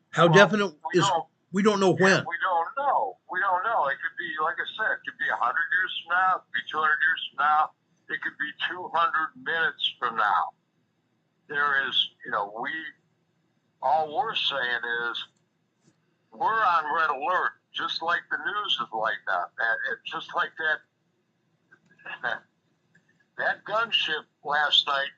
How definite is? We don't know when. We don't know. We don't know. It could be, like I said, it could be 100 years from now. It could be 200 years from now. It could be 200 minutes from now. There is, all we're saying is we're on red alert, just like the news is like that. And just like that gunship last night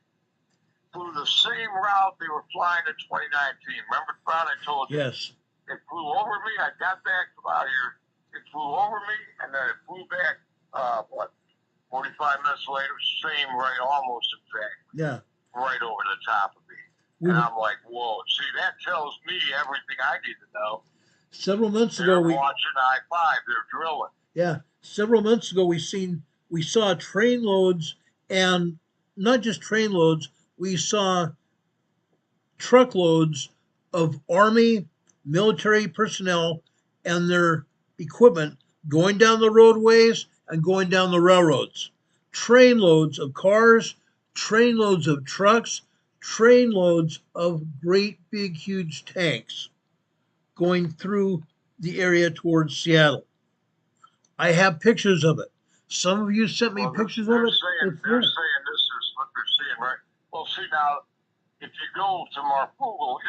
flew the same route they were flying in 2019. Remember, Brown, I told you? Yes. It flew over me. I got back out here. It flew over me, and then it flew back, 45 minutes later, same right, almost exact. Yeah. Right over the top of me. And I'm like, whoa. See, that tells me everything I need to know. Several months They're ago, watching I-5. They're drilling. Yeah. Several months ago, we saw train loads, and not just train loads, we saw truckloads of Army military personnel and their equipment going down the roadways and going down the railroads. Train loads of cars, train loads of trucks, train loads of great big huge tanks going through the area towards Seattle. I have pictures of it. Some of you sent me pictures of it. They're saying this is what they're seeing, right? Well, see, now, if you go to Marfugel,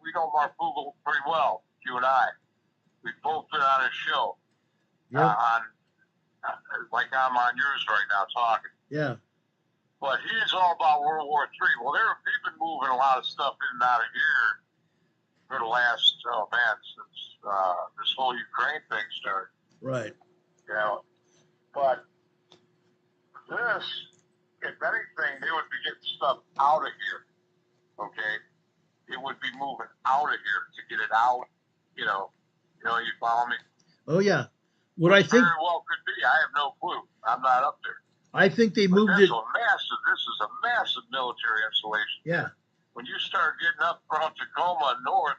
we know Marfugel pretty well, you and I. We've both been on a show. Yep. Like I'm on yours right now talking. Yeah. But he's all about World War III. Well, they've been moving a lot of stuff in and out of here for the last, since this whole Ukraine thing started. Right. But this, if anything, they would be getting stuff out of here. Okay? It would be moving out of here to get it out. You follow me? Oh, yeah. What I think very well could be. I have no clue. I'm not up there. I think they moved it. This is a massive military installation. Yeah. When you start getting up from Tacoma north,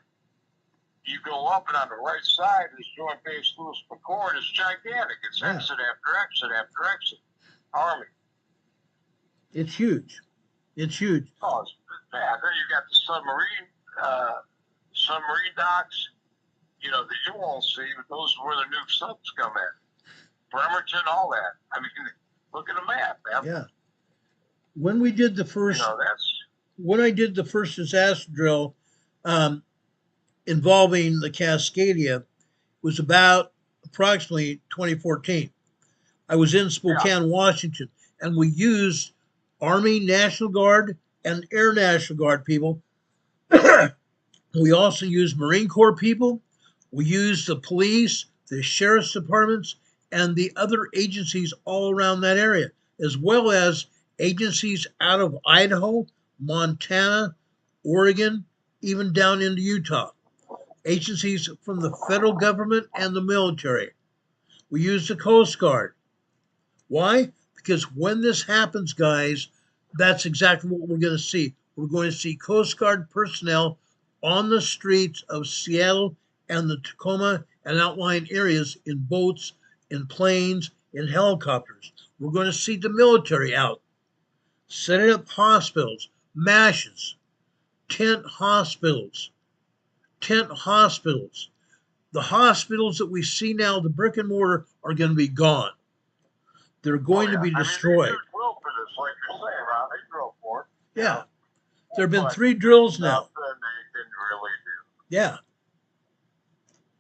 you go up, and on the right side is Joint Base Lewis McChord. It's gigantic. It's exit after exit after exit. Army. It's huge. It's huge. Oh, it's bad. Then you got the submarine docks, that you won't see, but those are where the new subs come in. Bremerton, all that. I mean, look at the map, man. Yeah. When we did the first, when I did the first disaster drill, involving the Cascadia, was about approximately 2014. I was in Spokane, Washington, and we used Army National Guard and Air National Guard people. We also used Marine Corps people. We used the police, the sheriff's departments, and the other agencies all around that area, as well as agencies out of Idaho, Montana, Oregon, even down into Utah. Agencies from the federal government and the military. We used the Coast Guard. Why? Because when this happens, guys, that's exactly what we're going to see. We're going to see Coast Guard personnel on the streets of Seattle and the Tacoma and outlying areas in boats, in planes, in helicopters. We're going to see the military out, setting up hospitals, MASHs, tent hospitals, tent hospitals. The hospitals that we see now, the brick and mortar, are going to be gone. They're going to be destroyed. They drill for this, like you're saying, Ron. They drill for it. Yeah. There have been 3 drills now. Nothing they can really do. Yeah.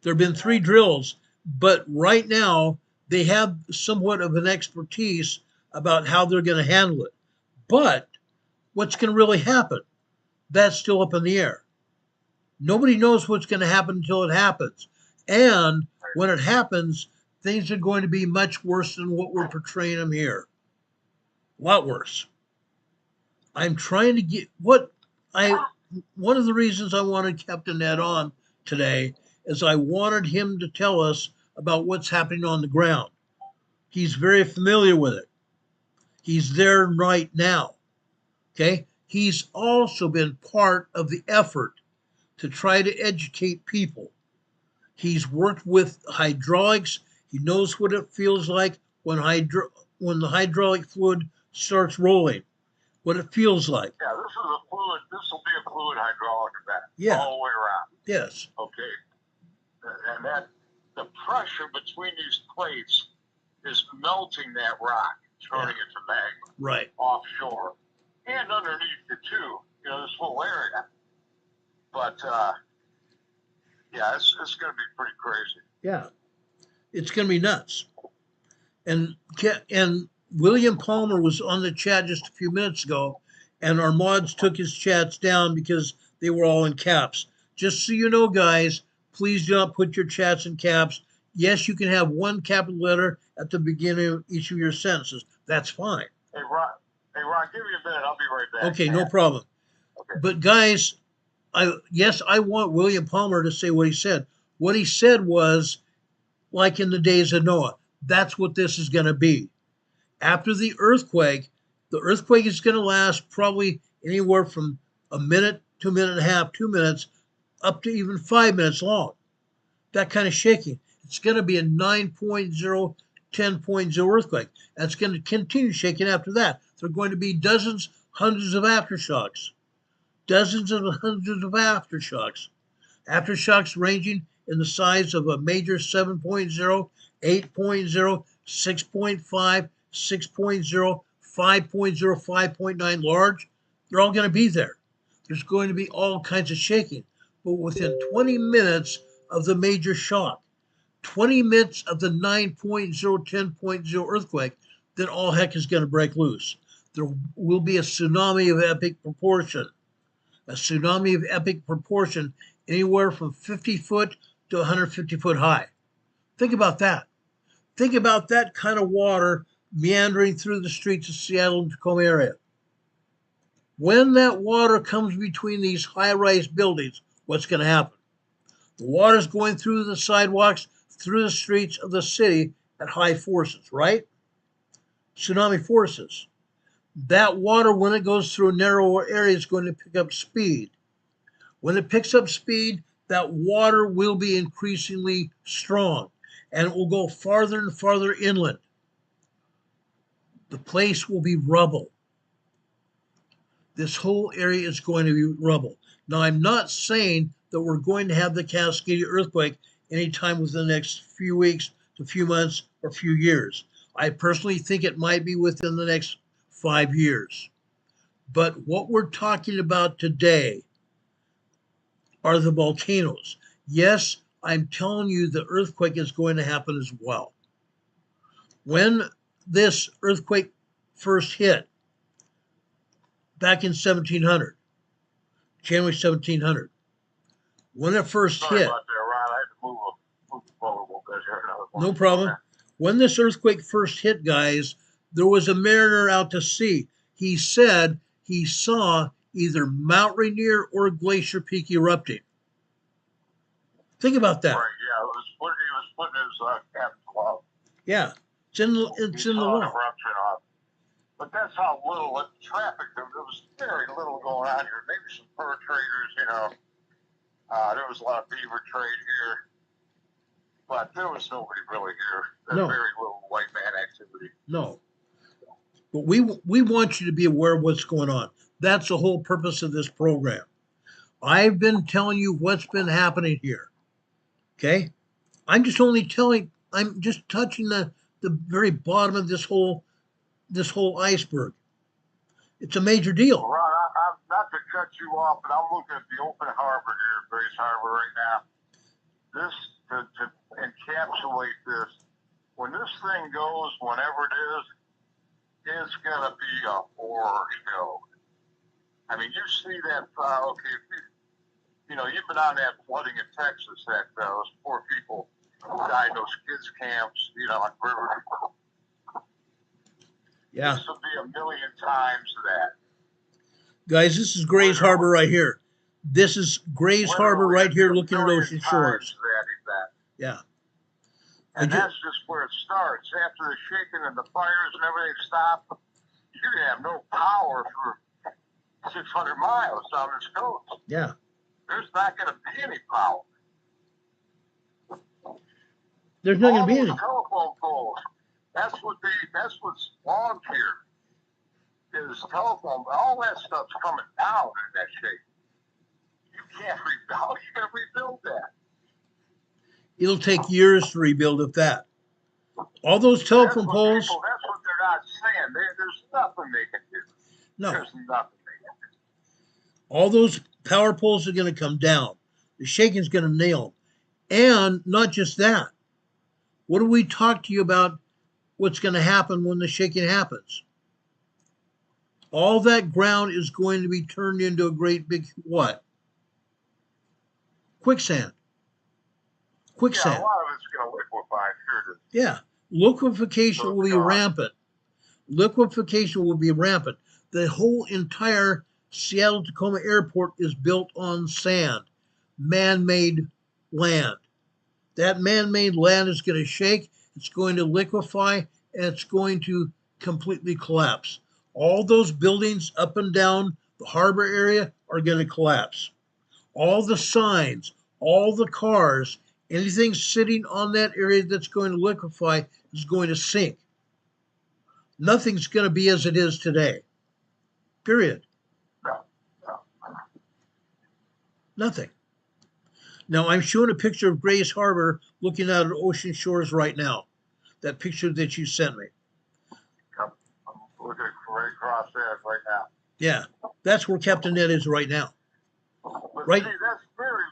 There have been 3 drills, but right now they have somewhat of an expertise about how they're going to handle it. But what's going to really happen? That's still up in the air. Nobody knows what's going to happen until it happens. And when it happens, things are going to be much worse than what we're portraying them here. A lot worse. I'm trying to get one of the reasons I wanted Captain Ed on today is I wanted him to tell us about what's happening on the ground. He's very familiar with it. He's there right now. Okay? He's also been part of the effort to try to educate people. He's worked with hydraulics. He knows what it feels like when the hydraulic fluid starts rolling, what it feels like. Yeah, this is a fluid. This will be a fluid hydraulic event. Yeah. All the way around. Yes. Okay. And that the pressure between these plates is melting that rock, turning it to magma. Right. Offshore and underneath it too. This whole area. But yeah, it's going to be pretty crazy. Yeah, it's going to be nuts. And William Palmer was on the chat just a few minutes ago, and our mods took his chats down because they were all in caps. Just so you know, guys, please do not put your chats in caps. Yes, you can have one capital letter at the beginning of each of your sentences. That's fine. Hey, Ron, give me a minute. I'll be right back. Okay, no problem. Okay. But guys, I want William Palmer to say what he said. What he said was, like in the days of Noah, that's what this is going to be. After the earthquake is going to last probably anywhere from a minute to a minute and a half, 2 minutes, up to even 5 minutes long. That kind of shaking. It's going to be a 9.0, 10.0 earthquake. That's going to continue shaking after that. There are going to be dozens, hundreds of aftershocks. Dozens of hundreds of aftershocks. Aftershocks ranging in the size of a major 7.0, 8.0, 6.5, 6.0, 5.0, 5.9 large. They're all going to be there. There's going to be all kinds of shaking. But within 20 minutes of the major shock, 20 minutes of the 9.0, 10.0 earthquake, then all heck is going to break loose. There will be a tsunami of epic proportion. A tsunami of epic proportion, anywhere from 50 foot to 150 foot high. Think about that. Think about that kind of water meandering through the streets of Seattle and Tacoma area. When that water comes between these high-rise buildings, what's going to happen? The water's going through the sidewalks, through the streets of the city at high forces, right? Tsunami forces. That water, when it goes through a narrower area, is going to pick up speed. When it picks up speed, that water will be increasingly strong, and it will go farther and farther inland. The place will be rubble. This whole area is going to be rubble. Now, I'm not saying that we're going to have the Cascadia earthquake anytime within the next few weeks to few months or few years. I personally think it might be within the next 5 years. But what we're talking about today are the volcanoes. Yes, I'm telling you the earthquake is going to happen as well. When this earthquake first hit, back in 1700, January 1700, when it first hit. About that, Ron. I had to move forward a little bit here. No problem. When this earthquake first hit, guys, there was a mariner out to sea. He said he saw either Mount Rainier or Glacier Peak erupting. Think about that. Right, yeah. He was putting his captain's log. Yeah, it's in the law. Eruption off. But that's how little traffic, there was very little going on here. Maybe some fur traders, there was a lot of beaver trade here. But there was nobody really here. There's very little white man activity. No. But we want you to be aware of what's going on. That's the whole purpose of this program. I've been telling you what's been happening here. Okay? I'm just touching the very bottom of this whole iceberg. It's a major deal. Ron, I'm not to cut you off, but I'm looking at the open harbor here, Grace Harbor, right now. This, to encapsulate this, when this thing goes, whenever it is, it's going to be a horror show. I mean, you see that, okay, you've been on that flooding in Texas, that those poor people died in those kids' camps, on River. Yeah. This will be a million times that. Guys, this is Gray's Harbor right here. This is Gray's Harbor right here looking at ocean shores. Yeah. And that's just where it starts. After the shaking and the fires and everything stop, you're going to have no power for 600 miles down this coast. Yeah. There's not going to be any power. There's not going to be any. Telephone poles. That's what's wrong here. Is telephone. All that stuff's coming down in that shape. You can't rebuild. How are you going to rebuild that? It'll take years to rebuild, if that. All those telephone poles. That's what they're not saying. There's nothing they can do. No. There's nothing they can do. All those power poles are going to come down. The shaking's going to nail them. And not just that. What do we talk to you about what's going to happen when the shaking happens? All that ground is going to be turned into a great big what? Quicksand. Quicksand. Yeah, a lot of it's going to liquefy, sure it is. Yeah. Liquefaction will be rampant. Liquefaction will be rampant. The whole entire Seattle-Tacoma airport is built on sand, man-made land. That man-made land is going to shake, it's going to liquefy, and it's going to completely collapse. All those buildings up and down the harbor area are going to collapse. All the signs, all the cars, anything sitting on that area that's going to liquefy is going to sink. Nothing's going to be as it is today. Period. No. Nothing. Now, I'm showing a picture of Grays Harbor looking out at ocean shores right now. That picture that you sent me. I'm looking right across that right now. Yeah, that's where Captain Ned is right now. But Right. see, that's very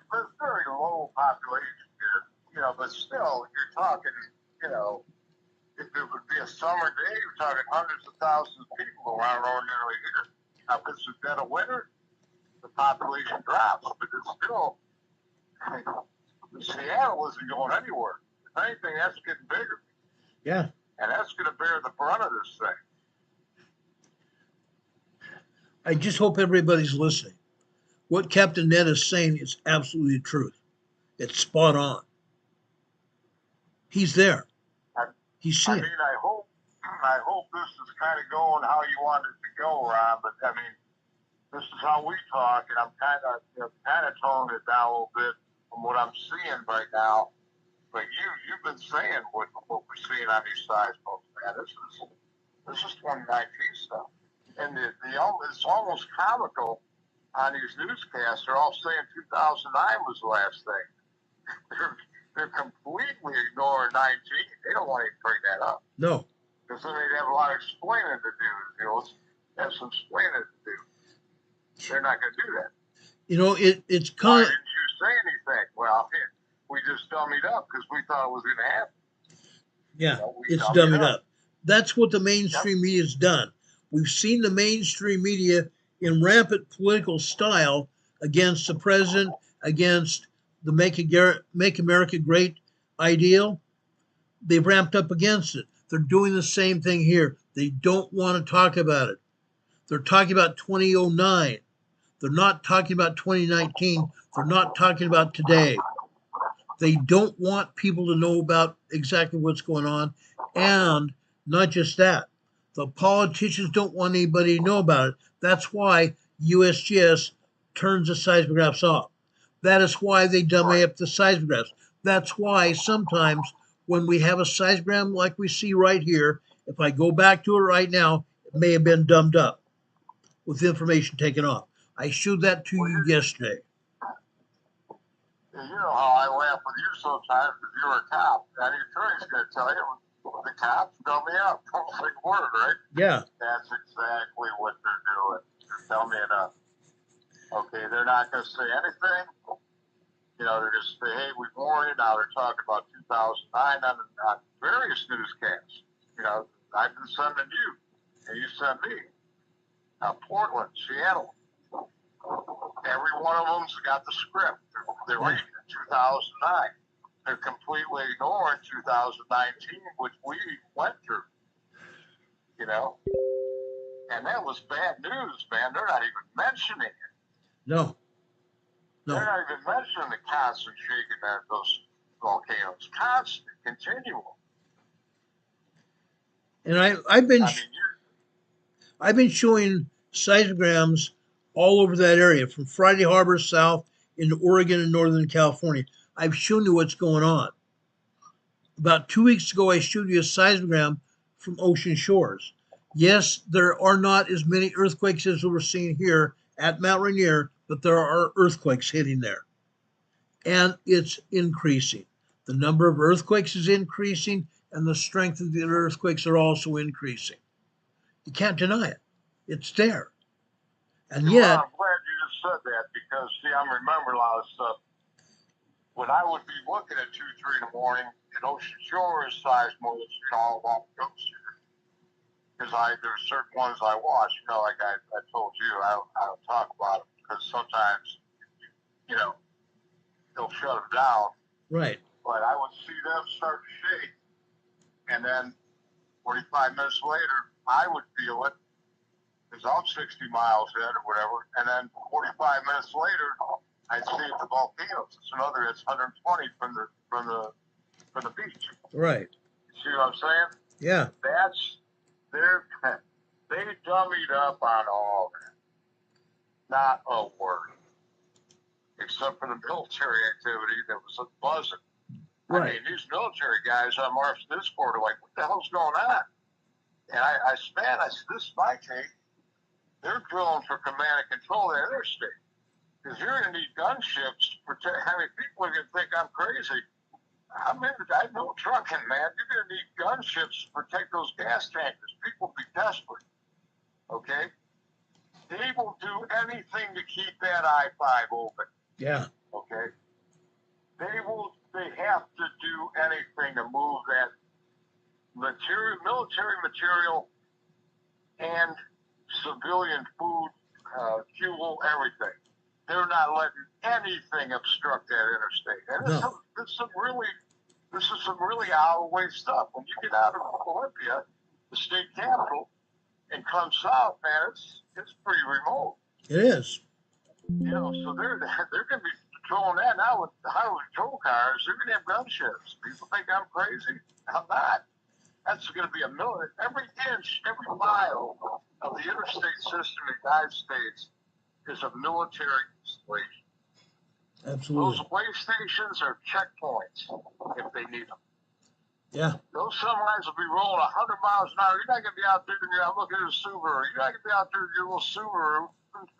low population here. But still, you're talking, if it would be a summer day, you're talking hundreds of thousands of people around ordinarily here. Now, if it's a dead of winter, the population drops, but it's still, Seattle isn't going anywhere. If anything, that's getting bigger. Yeah. And that's going to bear the brunt of this thing. I just hope everybody's listening. What Captain Ned is saying is absolutely the truth. It's spot on. He's there. He's seeing. I hope this is kind of going how you want it to go, Ron. But this is how we talk, and I'm kind of toning it down a little bit from what I'm seeing right now. But you've been saying what we're seeing on these seismos, man. This is 2019 stuff, and it's almost comical on these newscasts. They're all saying 2009 was the last thing. They're completely ignoring 19. They don't want to bring that up. No. Because then they'd have a lot of explaining to do. Have some explaining to do. They're not going to do that. It's Why kind of. didn't you say anything? Well, we just dummied up because we thought it was going to happen. Yeah, it's dummied up. That's what the mainstream media's done. We've seen the mainstream media in rampant political style against the president, against the Make America Great ideal. They've ramped up against it. They're doing the same thing here. They don't want to talk about it. They're talking about 2009. They're not talking about 2019. They're not talking about today. They don't want people to know about exactly what's going on. And not just that, the politicians don't want anybody to know about it. That's why USGS turns the seismographs off. That is why they dummy up the seismographs. That's why sometimes when we have a seismogram like we see right here, if I go back to it right now, it may have been dumbed up with the information taken off. I showed that to you yesterday. You know how I laugh with you sometimes because you're a cop. Any attorney's going to tell you the cops dumb me up. Don't say a word, right? Yeah. That's exactly what they're doing. They're dumbing up. Okay, they're not going to say anything. You know, they're just say, hey, we warned you. Now they're talking about 2009 on various newscasts. You know, I've been sending you, and you send me. Portland, Seattle. Every one of them's got the script. They're reading in 2009. They're completely ignoring 2019, which we went through. You know? And that was bad news, man. They're not even mentioning it. No. They're not even mentioning the constant shaking of those volcanoes. Constant, continual. And I've been showing seismograms all over that area, from Friday Harbor south into Oregon and Northern California. I've shown you what's going on. About 2 weeks ago, I showed you a seismogram from ocean shores. Yes, there are not as many earthquakes as we're seeing here at Mount Rainier, but there are earthquakes hitting there. And it's increasing. The number of earthquakes is increasing, and the strength of the earthquakes are also increasing. You can't deny it. It's there. And yet, I'm glad you just said that because, see, I'm remembering a lot of stuff. When I would be looking at 2, 3 in the morning at ocean shores, seismos, you know, all along the coast here. Because there's certain ones I watch, you know, like I told you, I don't talk about them because sometimes, you know, they'll shut them down. Right. But I would see them start to shake, and then 45 minutes later, I would feel it because I'm 60 miles in or whatever, and then 45 minutes later, I see the volcanoes. It's another. It's 120 from the beach. Right. See what I'm saying? Yeah. They dummied up on all that. Not a word, except for the military activity that was buzzing. Right. I mean, these military guys on Mars Discord are like, what the hell's going on? And I said, this is my take. They're drilling for command and control of the interstate. Because you're going to need gunships to protect. I mean, people are going to think I'm crazy. I know trucking, man. You're going to need gunships to protect those gas tankers. People will be desperate. Okay? They will do anything to keep that I-5 open. Yeah. Okay? They have to do anything to move that military material and civilian food, fuel, everything. They're not letting anything obstruct that interstate. And this is some really out of the way stuff. When you get out of Olympia, the state capital, and come south, man, it's pretty remote. It is. You know, so they're going to be patrolling that now with the highway patrol cars. They're going to have gunships. People think I'm crazy. I'm not. That's going to be every inch, every mile of the interstate system in the United States is a military installation. Absolutely. Those way stations are checkpoints if they need them. Yeah. Those semis will be rolling 100 miles an hour. You're not going to be out there and you're looking at a Subaru. You're not going to be out there with your little Subaru.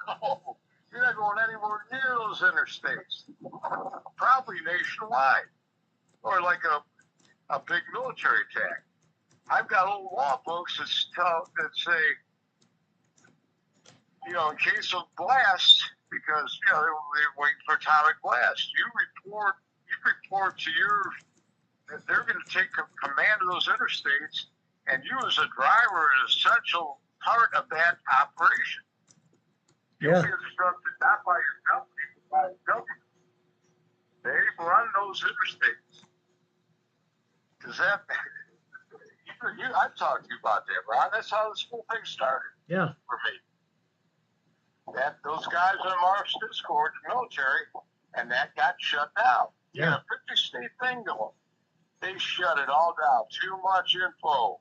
No. You're not going anywhere near those interstates. Probably nationwide. Or like a big military attack. I've got old law books that say, you know, in case of blast, because, you know, they're waiting for atomic blast. You report to they're going to take command of those interstates, and you as a driver are an essential part of that operation. You'll be instructed not by your company, but by the government. They run those interstates. Does that... I've talked to you about that, Ron. That's how this whole thing started. Yeah. For me. Those guys on Mars Discord, the military, and that got shut down. Yeah. 50-state thing going. They shut it all down. Too much info.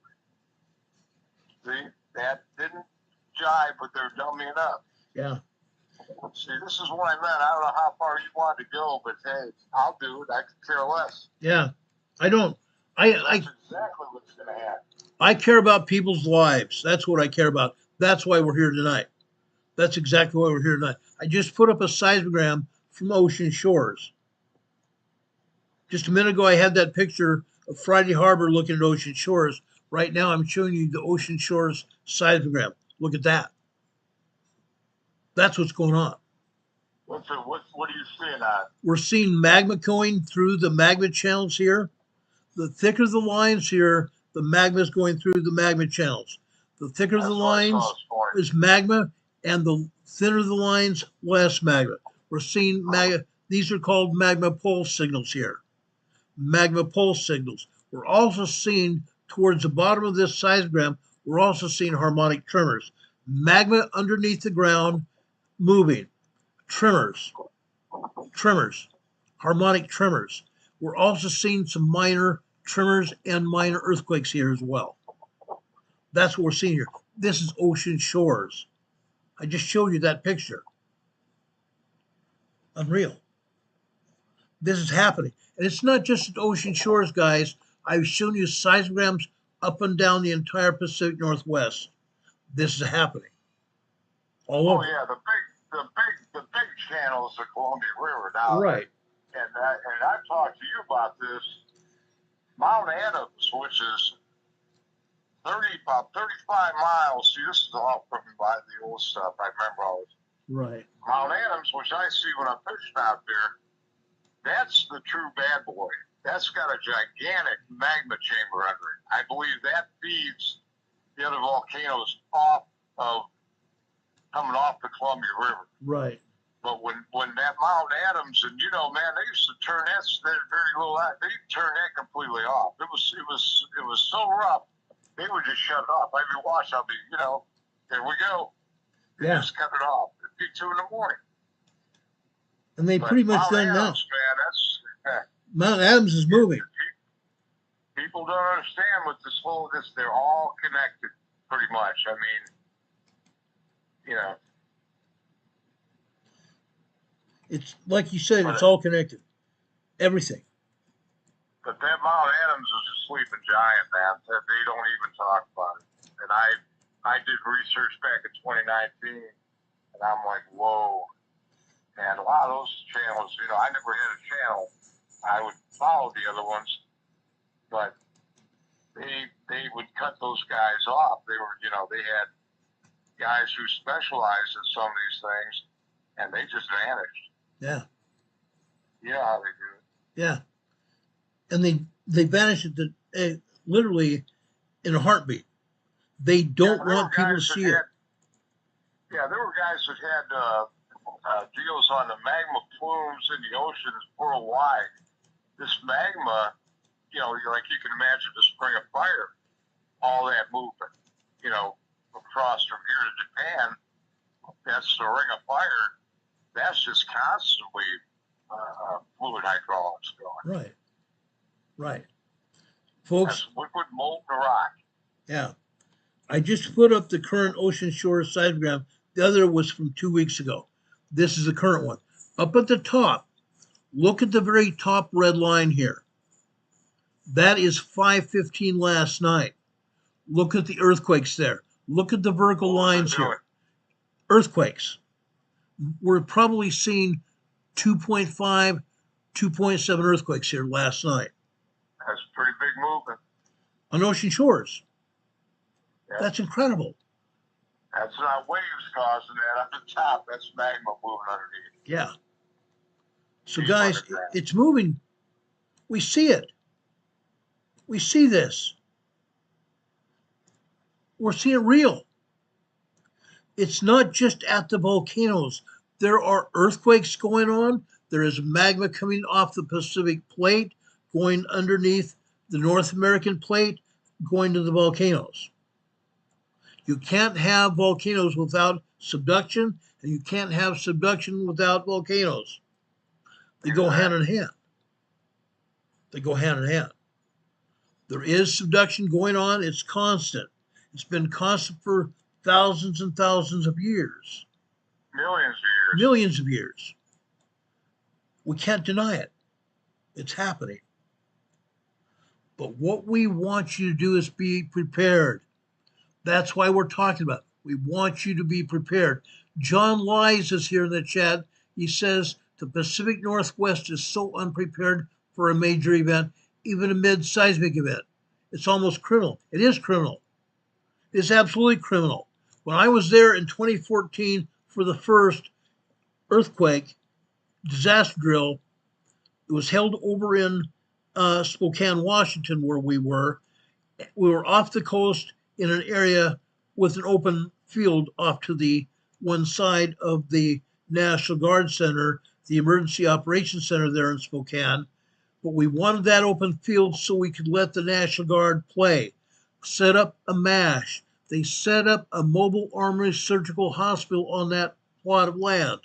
See, that didn't jive with their dumbing up. Yeah. See, this is what I meant. I don't know how far you want to go, but hey, I'll do it. I could care less. Yeah. I don't. That's exactly what's going to happen. I care about people's lives. That's what I care about. That's why we're here tonight. That's exactly why we're here tonight. I just put up a seismogram from ocean shores. Just a minute ago, I had that picture of Friday Harbor looking at ocean shores. Right now, I'm showing you the ocean shores seismogram. Look at that. That's what's going on. What are you seeing on? We're seeing magma going through the magma channels here. The thicker the lines here, the magma is going through the magma channels. The thicker the lines is magma, and the thinner the lines, less magma. We're seeing magma. These are called magma pulse signals here. Magma pulse signals. We're also seeing towards the bottom of this seismogram, we're also seeing harmonic tremors. Magma underneath the ground moving. Tremors, harmonic tremors. We're also seeing some minor tremors and minor earthquakes here as well. That's what we're seeing here. This is ocean shores. I just showed you that picture. Unreal. This is happening. And it's not just at ocean shores, guys. I've shown you seismograms up and down the entire Pacific Northwest. This is happening. All over. Oh yeah, the big channels of Columbia River now. Right. And I've talked to you about this. Mount Adams, which is about 35 miles. See, this is all from the old stuff. I remember all this. Right. Mount Adams, which I see when I'm fishing out there, that's the true bad boy. That's got a gigantic magma chamber under it. I believe that feeds the other volcanoes coming off the Columbia River. Right. But when that Mount Adams, and man, they used to turn that very little out. They turned that completely off. It was so rough. They would just shut it off. I'd be watching. I'll be, there we go. They just cut it off. It'd be 2 a.m. And they pretty much done now. Man, that's Mount Adams is moving. People don't understand what they're all connected pretty much. I mean, it's like you said, it's all connected. Everything. But that Mount Adams is a sleeping giant, man. They don't even talk about it. And I did research back in 2019, and I'm like, whoa. And a lot of those channels, I never had a channel. I would follow the other ones, but they would cut those guys off. They were, they had guys who specialized in some of these things, and they just vanished. Yeah. You know how they do it. Yeah. And they vanish literally in a heartbeat. They don't want people to see it. Yeah, there were guys that had deals on the magma plumes in the oceans worldwide. This magma, like you can imagine the spring of fire, all that movement, across from here to Japan, that's the ring of fire. That's just constantly fluid hydraulics going. Right. Right. Folks. That's liquid molten rock. Yeah. I just put up the current ocean shore seismogram. The other was from 2 weeks ago. This is the current one. Up at the top, look at the very top red line here. That is 5:15 last night. Look at the earthquakes there. Look at the vertical lines here. Earthquakes. We're probably seeing 2.5, 2.7 earthquakes here last night. That's pretty big movement. On ocean shores. Yeah. That's incredible. That's not waves causing that up the top. That's magma moving underneath. Yeah. So guys, it's moving. We see it. We see this. We're seeing it real. It's not just at the volcanoes. There are earthquakes going on. There is magma coming off the Pacific plate, going underneath the North American plate, going to the volcanoes. You can't have volcanoes without subduction, and you can't have subduction without volcanoes. They go hand in hand. They go hand in hand. There is subduction going on. It's constant. It's been constant for thousands and thousands of years. Millions of years. Millions of years. We can't deny it. It's happening. But what we want you to do is be prepared. That's why we're talking about it. We want you to be prepared. John Lies is here in the chat. He says the Pacific Northwest is so unprepared for a major event, even a mid-seismic event. It's almost criminal. It is criminal. It's absolutely criminal. When I was there in 2014 for the first earthquake disaster drill, it was held over in Spokane, Washington, where we were. We were off the coast in an area with an open field off to the one side of the National Guard Center, the Emergency Operations Center there in Spokane. But we wanted that open field so we could let the National Guard play, set up a MASH. They set up a mobile armory surgical hospital on that plot of land.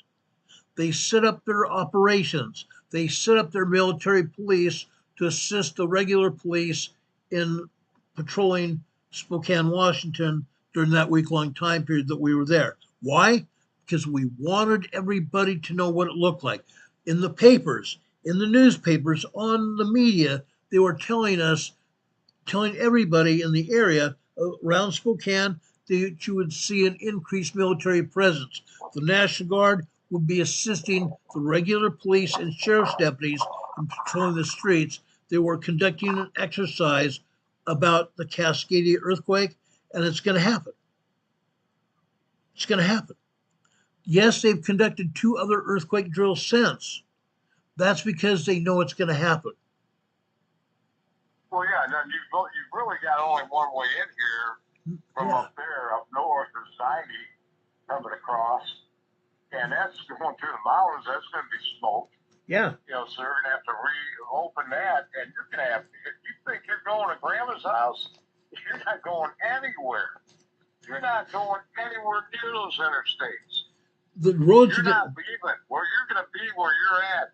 They set up their operations. They set up their military police to assist the regular police in patrolling Spokane, Washington during that week-long time period that we were there. Why? Because we wanted everybody to know what it looked like. In the papers, in the newspapers, on the media, they were telling everybody in the area around Spokane that you would see an increased military presence. The National Guard would be assisting the regular police and sheriff's deputies in patrolling the streets. They were conducting an exercise about the Cascadia earthquake, and it's going to happen. It's going to happen. Yes, they've conducted 2 other earthquake drills since. That's because they know it's going to happen. Well, yeah, and then you've really got only one way in here from up there, up north, there's 90 coming across, and that's going through the mountains. That's going to be smoked. Yeah. You know, so they're going to have to reopen that, and you're going to have, if you think you're going to Grandma's house, you're not going anywhere. You're not going anywhere near those interstates. The roads you're not leaving. Where you're going to be where you're at,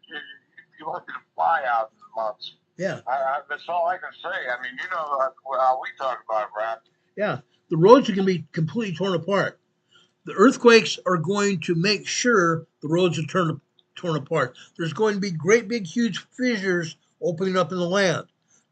you want to fly out in months. Yeah. That's all I can say. I mean, you know how we talk about it, Brad. Yeah. The roads are going to be completely torn apart. The earthquakes are going to make sure the roads are torn apart. There's going to be great big huge fissures opening up in the land.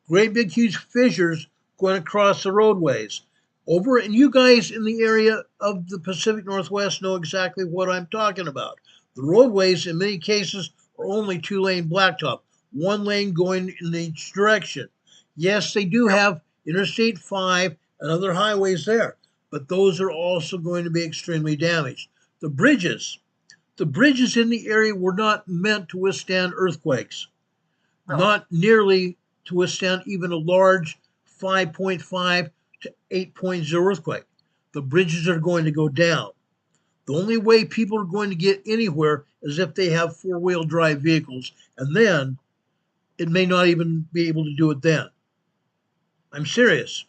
Great big huge fissures going across the roadways. And you guys in the area of the Pacific Northwest know exactly what I'm talking about. The roadways in many cases are only 2-lane blacktop, 1 lane going in each direction. Yes, they do have Interstate 5 and other highways there, but those are also going to be extremely damaged. The bridges in the area were not meant to withstand earthquakes, not nearly to withstand even a large 5.5 to 8.0 earthquake. The bridges are going to go down. The only way people are going to get anywhere is if they have 4-wheel drive vehicles, and then it may not even be able to do it then. I'm serious.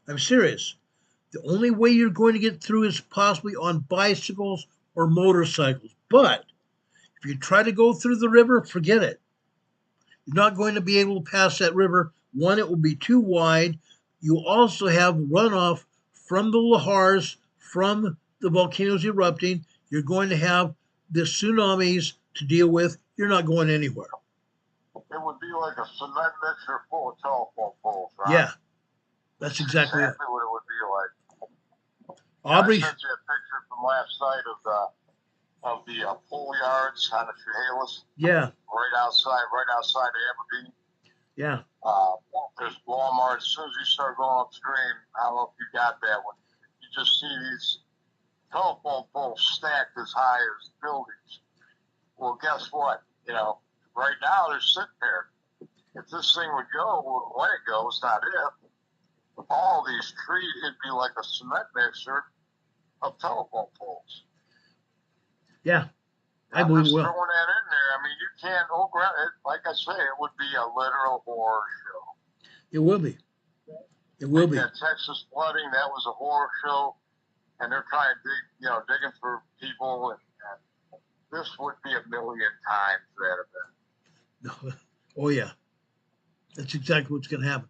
The only way you're going to get through is possibly on bicycles or motorcycles. But if you try to go through the river, forget it. You're not going to be able to pass that river. One, it will be too wide. You also have runoff from the lahars, from the volcanoes erupting. You're going to have the tsunamis to deal with. You're not going anywhere. It would be like a cement mixer full of telephone poles, right? Yeah, that's exactly what it would be like. Aubrey, I sent you a picture from last night of the pole yards on the Chehalis. Yeah. Right outside of Aberdeen. Yeah. There's Walmart. As soon as you start going upstream, I don't know if you got that one. You just see these telephone poles stacked as high as buildings. Well, guess what? You know, right now they're sitting there. If this thing would go, when it goes, not if, all these trees, it'd be like a cement mixer of telephone poles. Yeah, I believe it will. Throwing that in there. I mean, you can't overrun it. Like I say, it would be a literal horror show. It will be. It will be. That Texas flooding, that was a horror show, and they're trying to digging for people, and this would be a million times that event. Oh yeah, that's exactly what's going to happen.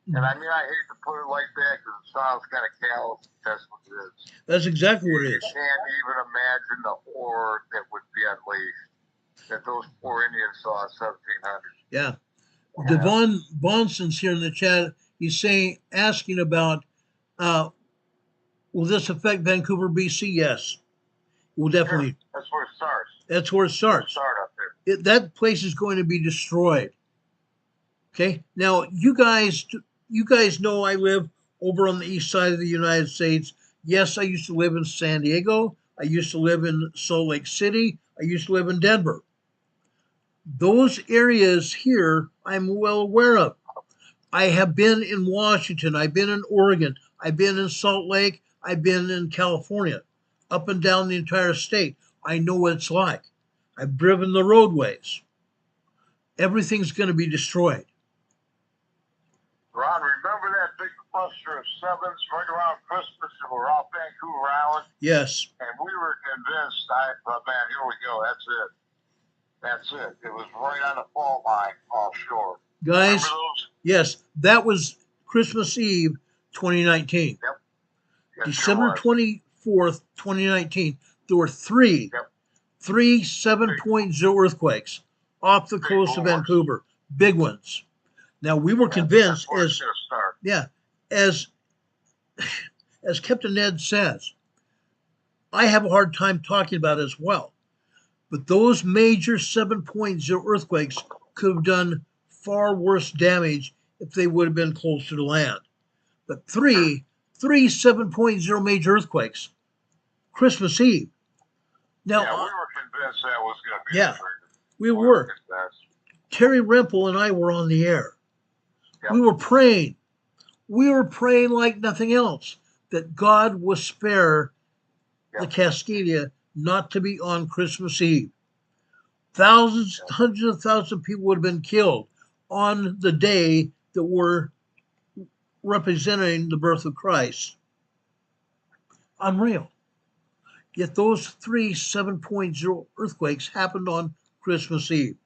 And I mean, I hate to put it like that because it sounds kind of callous. That's what it is. That's exactly what it is. You can't even imagine the horror that would be unleashed that those poor Indians saw in 1700. Yeah. Devon Bonson's here in the chat. He's asking about, will this affect Vancouver, BC? Yes. Well, definitely. That's where it starts. That's where it starts. Start up there. That place is going to be destroyed. Okay. Now you guys know I live over on the east side of the United States. Yes, I used to live in San Diego. I used to live in Salt Lake City. I used to live in Denver. Those areas here I'm well aware of. I have been in Washington. I've been in Oregon. I've been in Salt Lake. I've been in California, up and down the entire state. I know what it's like. I've driven the roadways. Everything's going to be destroyed. Ron, remember that big cluster of sevens right around Christmas that were off Vancouver Island? Yes. And we were convinced, man, here we go. That's it. That's it. It was right on the fault line offshore. Guys, Remember those? yes, that was Christmas Eve 2019. Yep. Yes, December sure was. 24th, 2019. There were three Yep. 7.0 earthquakes off the Big coast of ones. Vancouver. Big ones. Now we were Yeah, convinced that's where it's gonna start. as Captain Ned says, I have a hard time talking about it as well. But those major 7.0 earthquakes could have done far worse damage if they would have been closer to land. But three 7.0 major earthquakes, Christmas Eve. Now, Yeah, we were convinced that was going to be Yeah, the trigger. we were. Convinced. Terry Rempel and I were on the air. Yep. We were praying. We were praying like nothing else that God would spare the Yep. Cascadia not to be on Christmas Eve. Thousands, hundreds of thousands of people would have been killed on the day that we're representing the birth of Christ. Unreal. Yet those three 7.0 earthquakes happened on Christmas Eve.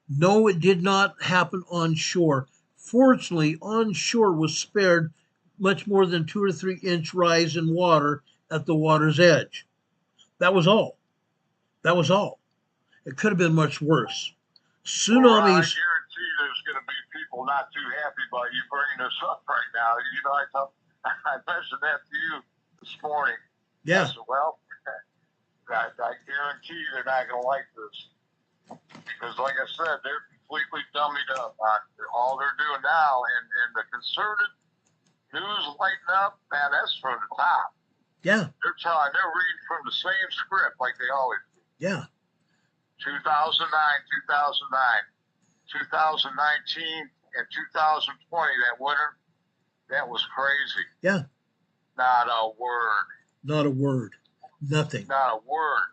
No, it did not happen on shore. Fortunately, on shore was spared much more than 2 or 3 inch rise in water at the water's edge. That was all. That was all. It could have been much worse. Well, Ron, I Tsunamis. guarantee there's going to be people not too happy about you bringing this up right now. You know, I mentioned that to you this morning. Yeah. I said, well, I guarantee they're not going to like this. Because, like I said, they're completely dummied up on all they're doing now. And the conservative news lighting up, man, that's from the top. Yeah. They're reading from the same script like they always do. Yeah. 2009, 2019, and 2020, that winter, that was crazy. Yeah. Not a word. Not a word. Nothing. Not a word.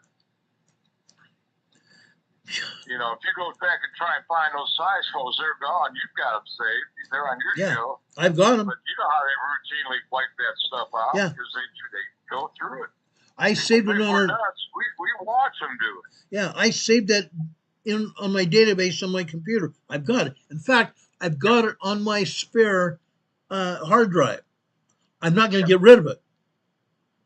You know, if you go back and try and find those seismos, they're gone. You've got them saved. They're on your Yeah. show. I've got them. But you know how they routinely wipe that stuff out? Yeah. Because they go through it. I saved it on We're our. nuts. We watch them do it. Yeah, I saved that on my database on my computer. I've got it. In fact, I've got it on my spare hard drive. I'm not going to get rid of it.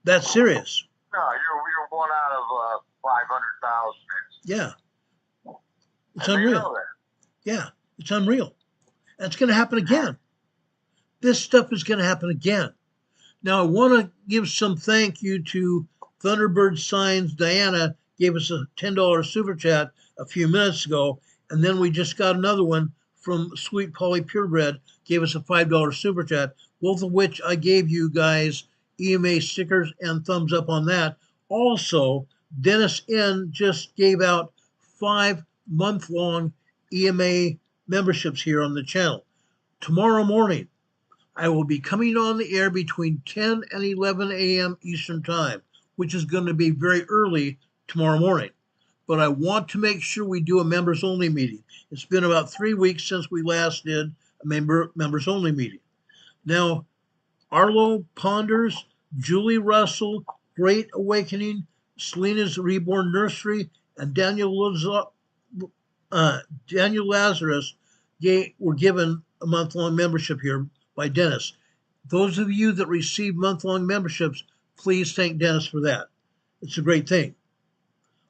That's serious. No, you're one out of 500,000. Yeah. It's And they unreal. know that. Yeah, it's unreal. And it's going to happen again. This stuff is going to happen again. Now, I want to give some thank you to Thunderbird Signs. Diana gave us a $10 super chat a few minutes ago. And then we just got another one from Sweet Polly Purebred, gave us a $5 super chat, both of which I gave you guys EMA stickers and thumbs up on that. Also, Dennis N just gave out 5-month-long EMA memberships here on the channel. Tomorrow morning, I will be coming on the air between 10 and 11 a.m. Eastern Time, which is going to be very early tomorrow morning. But I want to make sure we do a members-only meeting. It's been about 3 weeks since we last did a members-only meeting. Now, Arlo Ponders, Julie Russell, Great Awakening, Selena's Reborn Nursery, and Daniel Lazarus were given a month-long membership here by Dennis. Those of you that receive month-long memberships, please thank Dennis for that. It's a great thing.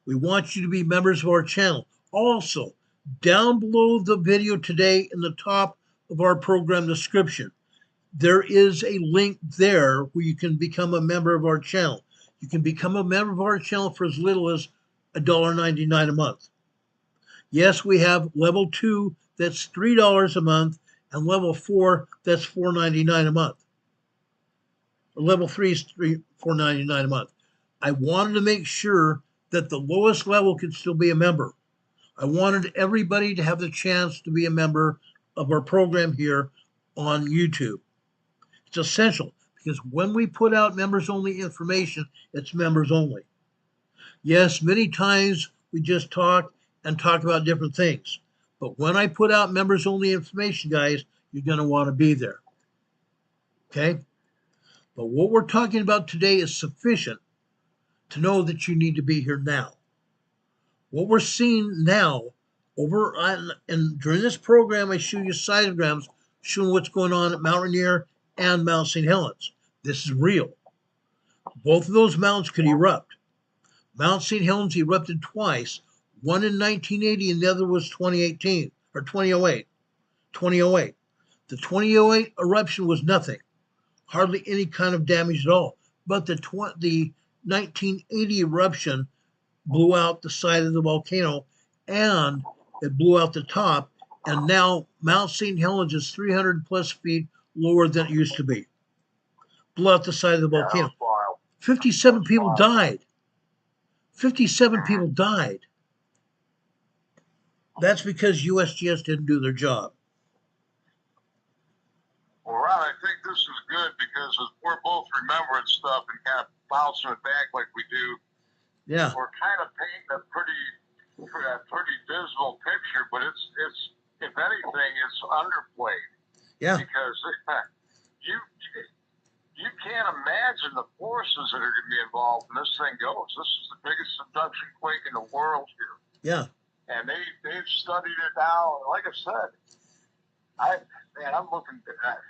We want you to be members of our channel. Also, down below the video today in the top of our program description, there is a link there where you can become a member of our channel. You can become a member of our channel for as little as $1.99 a month. Yes, we have level 2 that's $3 a month, and level 4, that's $4.99 a month. Level 3 is $4.99 a month. I wanted to make sure that the lowest level could still be a member. I wanted everybody to have the chance to be a member of our program here on YouTube. It's essential because when we put out members only information, it's members only. Yes, many times we just talk about different things. But when I put out members only information, guys, you're going to want to be there. Okay? But what we're talking about today is sufficient to know that you need to be here now. What we're seeing now over on, and during this program, I show you seismograms showing what's going on at Mount Rainier and Mount St. Helens. This is real. Both of those mountains could erupt. Mount St. Helens erupted twice, one in 1980 and the other was 2018 or 2008. 2008. The 2008 eruption was nothing, hardly any kind of damage at all. But the 1980 eruption blew out the side of the volcano and it blew out the top. And now Mount St. Helens is 300 plus feet lower than it used to be. Blew out the side of the volcano. 57 people died. 57 people died. That's because USGS didn't do their job. Well, Ron, I think this is good because as we're both remembering stuff and kind of bouncing it back like we do. Yeah. We're kind of painting a pretty dismal picture, but it's if anything, it's underplayed. Yeah. Because you can't imagine the forces that are going to be involved when this thing goes. This is the biggest subduction quake in the world here. Yeah. And they've studied it now. Like I said, I'm looking at that.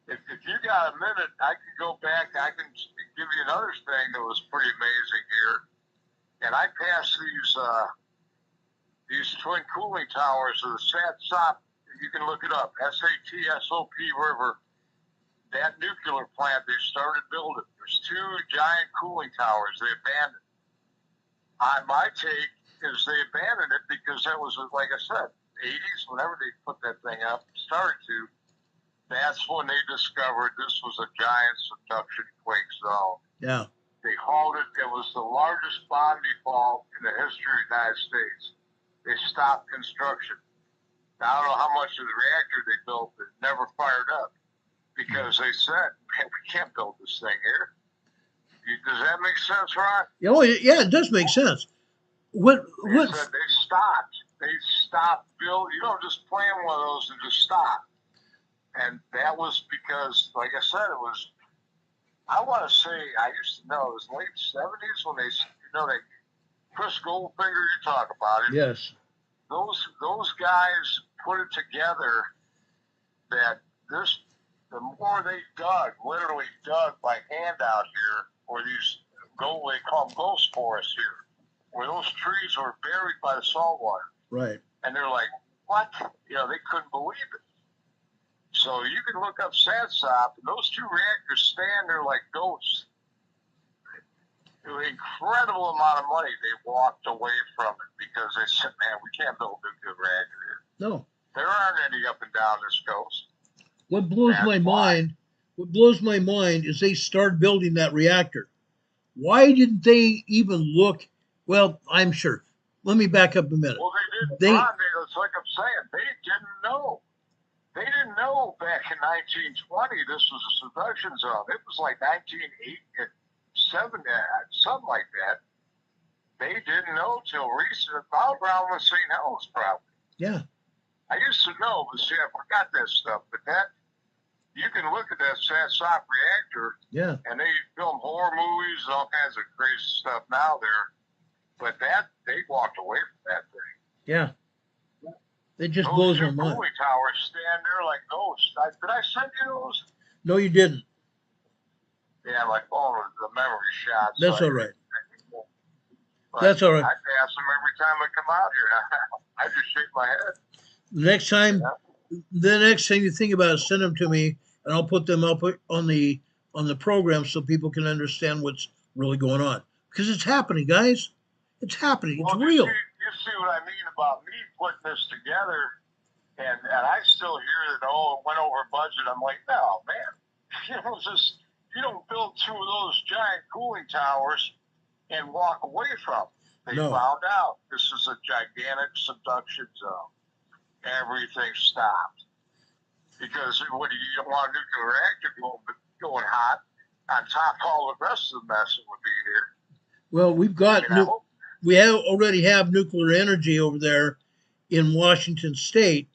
If you got a minute, I can go back. I can give you another thing that was pretty amazing here. And I passed these twin cooling towers of the SAT-SOP. You can look it up. SAT-SOP River. That nuclear plant they started building. There's 2 giant cooling towers they abandoned. My take is they abandoned it because that was, like I said, 80s, whenever they put that thing up, started to, that's when they discovered this was a giant subduction quake zone. Yeah. They halted. It was the largest bond default in the history of the United States. They stopped construction. Now, I don't know how much of the reactor they built that never fired up because they said, man, we can't build this thing here. Does that make sense, Ron? Oh, yeah, it does make sense. What? They said they stopped. They stopped building. You don't just plan one of those and just stop. And that was because, like I said, it was, I want to say, I used to know, it was late 70s when they Chris Goldfinger, you talk about it. Yes. Those guys put it together that the more they literally dug by hand out here, or these, they call them ghost forests here, where those trees were buried by the salt water. Right. And they're like, what? They couldn't believe it. So you can look up SAT-SOP, and those 2 reactors stand there like ghosts. An incredible amount of money they walked away from it because they said, man, we can't build a good reactor here. No. There aren't any up and down this coast. What blows my mind is they started building that reactor. Why didn't they even look? Well, I'm sure. Let me back up a minute. Well, they didn't. It's like I'm saying, they didn't know. They didn't know back in 1920 this was a subduction zone. It was like 1987, something like that. They didn't know till recent, about around when St. Helens probably. Yeah. I used to know, but see, I forgot that stuff. But you can look at that SAT-SOP reactor. Yeah. And they film horror movies and all kinds of crazy stuff now there. But they walked away from that thing. Yeah. It just blows my mind. Those 2 cooling towers stand there like ghosts. Did I send you those? No, you didn't. Yeah, my phone was the memory shot. That's all right. That's all right. I pass them every time I come out here. I just shake my head. The next time you think about it, send them to me, and I'll put them up on the program so people can understand what's really going on. Because it's happening, guys. It's happening. It's real. You see what I mean about me putting this together. And I still hear that, oh, it went over budget. I'm like, no, man. You don't build two of those giant cooling towers and walk away from them. They found out this is a gigantic subduction zone. Everything stopped. Because you don't want a nuclear reactor going hot on top of all the rest of the mess that would be here. Well, we already have nuclear energy over there in Washington State.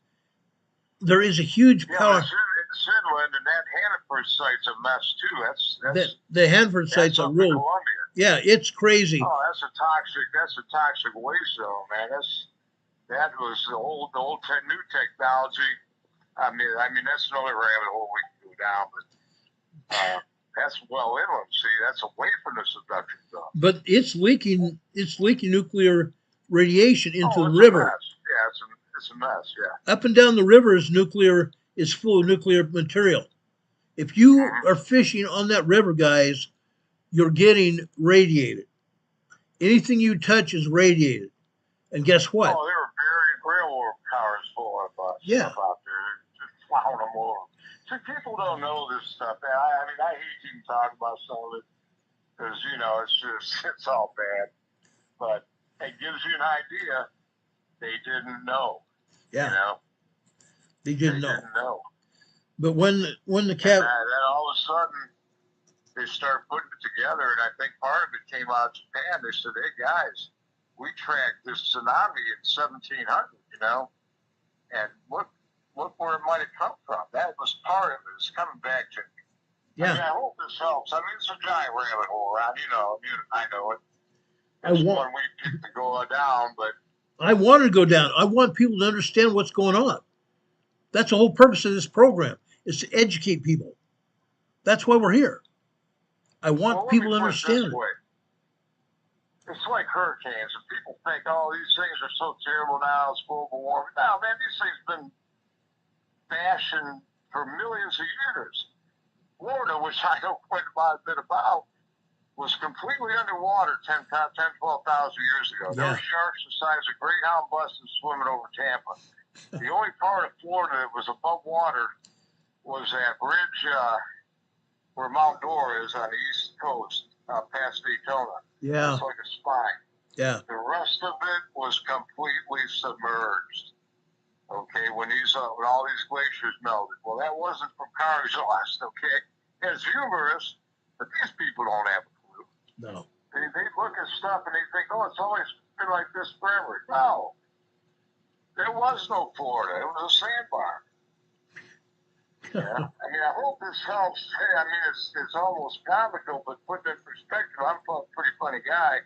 There is a huge power. It's inland, and that Hanford site's a mess too. The Hanford site's a real. Columbia. Yeah, it's crazy. Oh, that's a toxic waste zone, man. That was the old new technology. I mean that's another rabbit hole we can go down, but that's well inland. See, that's away from the subduction zone. But it's leaking nuclear radiation into the river. Yeah, it's a mess. Yeah. Up and down the river is full of nuclear material. If you are fishing on that river, guys, you're getting radiated. Anything you touch is radiated. And guess what? Oh, there were buried railroad cars full of stuff out there. Just plowing them over. See, people don't know this stuff. I mean, I hate to even talk about some of it because, it's all bad. But it gives you an idea. They didn't know. Yeah. They didn't know. But when the then all of a sudden they start putting it together, and I think part of it came out of Japan. They said, "Hey guys, we tracked this tsunami in 1700, and look where it might have come from. That was part of it. It's coming back to me." Yeah. I mean, I hope this helps. I mean, it's a giant rabbit hole, around. I know it. It's one we picked to go down, but I want to go down. I want people to understand what's going on. That's the whole purpose of this program, is to educate people. That's why we're here. I want people to understand it. It's like hurricanes, and people think, oh, these things are so terrible now, it's global warming. No, man, these things have been bashing for millions of years. Florida, which I know quite a bit about, was completely underwater 12,000 years ago. There were sharks the size of Greyhound buses swimming over Tampa. The only part of Florida that was above water was that bridge where Mount Dora is on the east coast, past Daytona. Yeah. It's like a spine. Yeah. The rest of it was completely submerged. Okay, when all these glaciers melted. Well, that wasn't from car exhaust, okay? It's humorous, but these people don't have a clue. No. They look at stuff and they think, oh, it's always been like this forever. No. There was no Florida. It was a sandbar. Yeah. I mean, I hope this helps. Hey, I mean, it's almost comical, but put in perspective, I'm a pretty funny guy.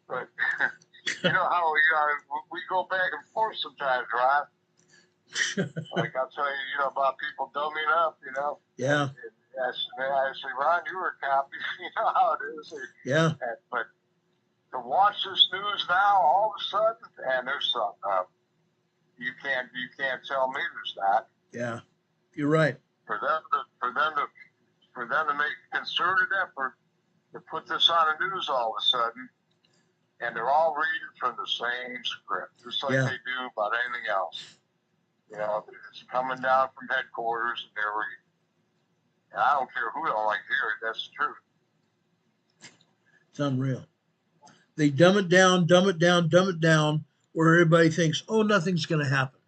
But you know how we go back and forth sometimes, Ron. Like I'll tell you, about people dumbing up, Yeah. And I say, Ron, you were a cop. You know how it is. Yeah. But to watch this news now, all of a sudden, and there's something up. You can't tell me there's not. Yeah. You're right. For them to make a concerted effort to put this on the news all of a sudden, and they're all reading from the same script, just like they do about anything else. It's coming down from headquarters, and they're reading. And I don't care who don't like to hear it. That's the truth. It's unreal. They dumb it down, where everybody thinks, oh, nothing's going to happen.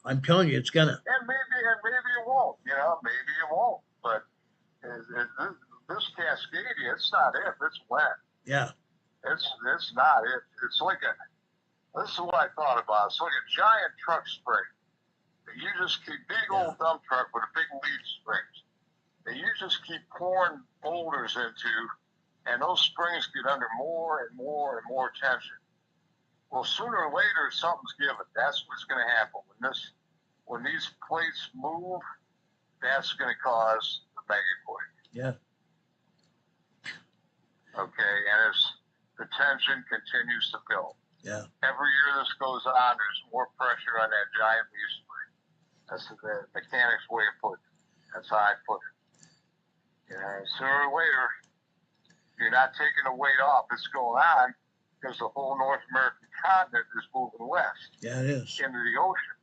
I'm telling you, it's going to. And maybe it won't. Maybe it won't. But this Cascadia, it's not if, it's when. Yeah. It's not it. It's like this is what I thought about. It's like a giant truck spring. You just keep big old dump truck with a big lead springs. And you just keep pouring boulders into, and those springs get under more and more and more tension. Well, sooner or later, something's given. That's what's going to happen. When these plates move, that's going to cause the megaquake. Yeah. Okay, and the tension continues to build. Yeah. Every year this goes on, there's more pressure on that giant leaf spring. That's the mechanics way of putting it. That's how I put it. Sooner or later, you're not taking the weight off. It's going on because the whole North American continent is moving west. Yeah, it is. Into the ocean.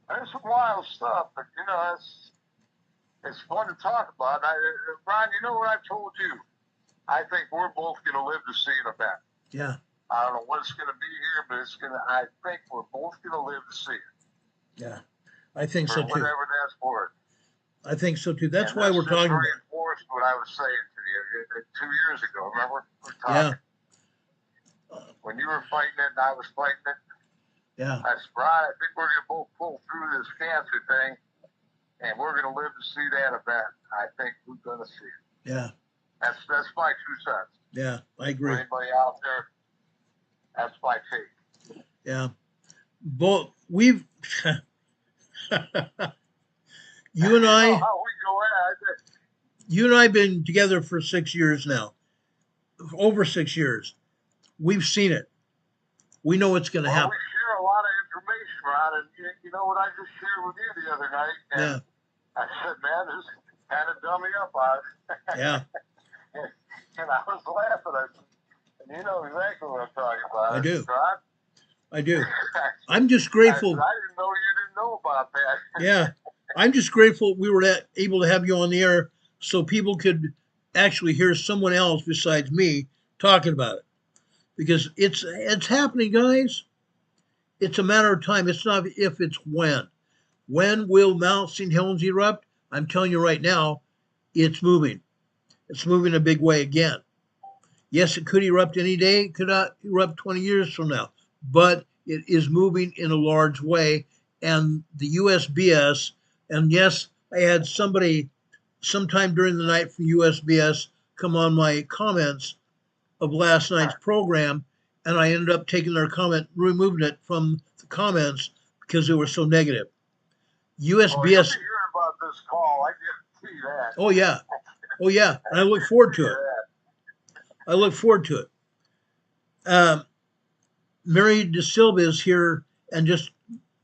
There's some wild stuff, but you know, it's fun to talk about. Ron, you know what I told you? I think we're both going to live to see an event. Yeah. I don't know what it's going to be here, but I think we're both going to live to see it. Yeah. I think so too. Whatever that's worth. I think so too. That's why we're talking about. Reinforced what I was saying to you 2 years ago. Remember? We were talking. Yeah. When you were fighting it and I was fighting it. Yeah. I think we're going to both pull through this cancer thing, and we're going to live to see that event. I think we're going to see it. Yeah. That's my 2 cents. Yeah, I agree. For anybody out there, that's my take. Yeah. Both we've you and I. How we go at it. You and I have been together for 6 years now. Over 6 years. We've seen it. We know what's going to happen. We share a lot of information, Ron, and you know what I just shared with you the other night? And yeah. I said, man, this kind of dumb me up on it. Yeah. And I was laughing. And you know exactly what I'm talking about. I do. Ron? I do. I'm just grateful. I didn't know you didn't know about that. Yeah. I'm just grateful we were able to have you on the air so people could actually hear someone else besides me talking about it. Because it's happening, guys. It's a matter of time. It's not if, it's when. When will Mount St. Helens erupt? I'm telling you right now, it's moving. It's moving a big way again. Yes, it could erupt any day. It could not erupt 20 years from now. But it is moving in a large way. And the USBS, and yes, I had somebody sometime during the night from USBS come on my comments of last night's program, and I ended up taking their comment, removing it from the comments because they were so negative. USBS. Oh, you'll be hearing about this call. I can see that. Oh yeah, oh yeah, and I look forward to it. I look forward to it. Mary DeSilva is here, and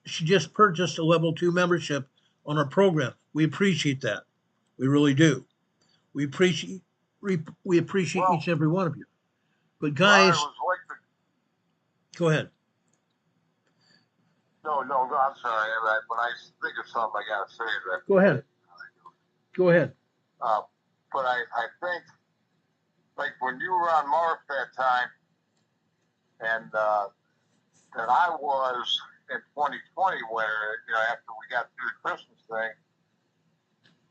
she just purchased a level 2 membership on our program. We appreciate that. We really do. We appreciate each and every one of you. But guys, go ahead. No, I'm sorry. When I think of something, I gotta say that. Go ahead. Go ahead. But I think, like when you were on Mark that time, and that I was in 2020, where after we got through the Christmas thing,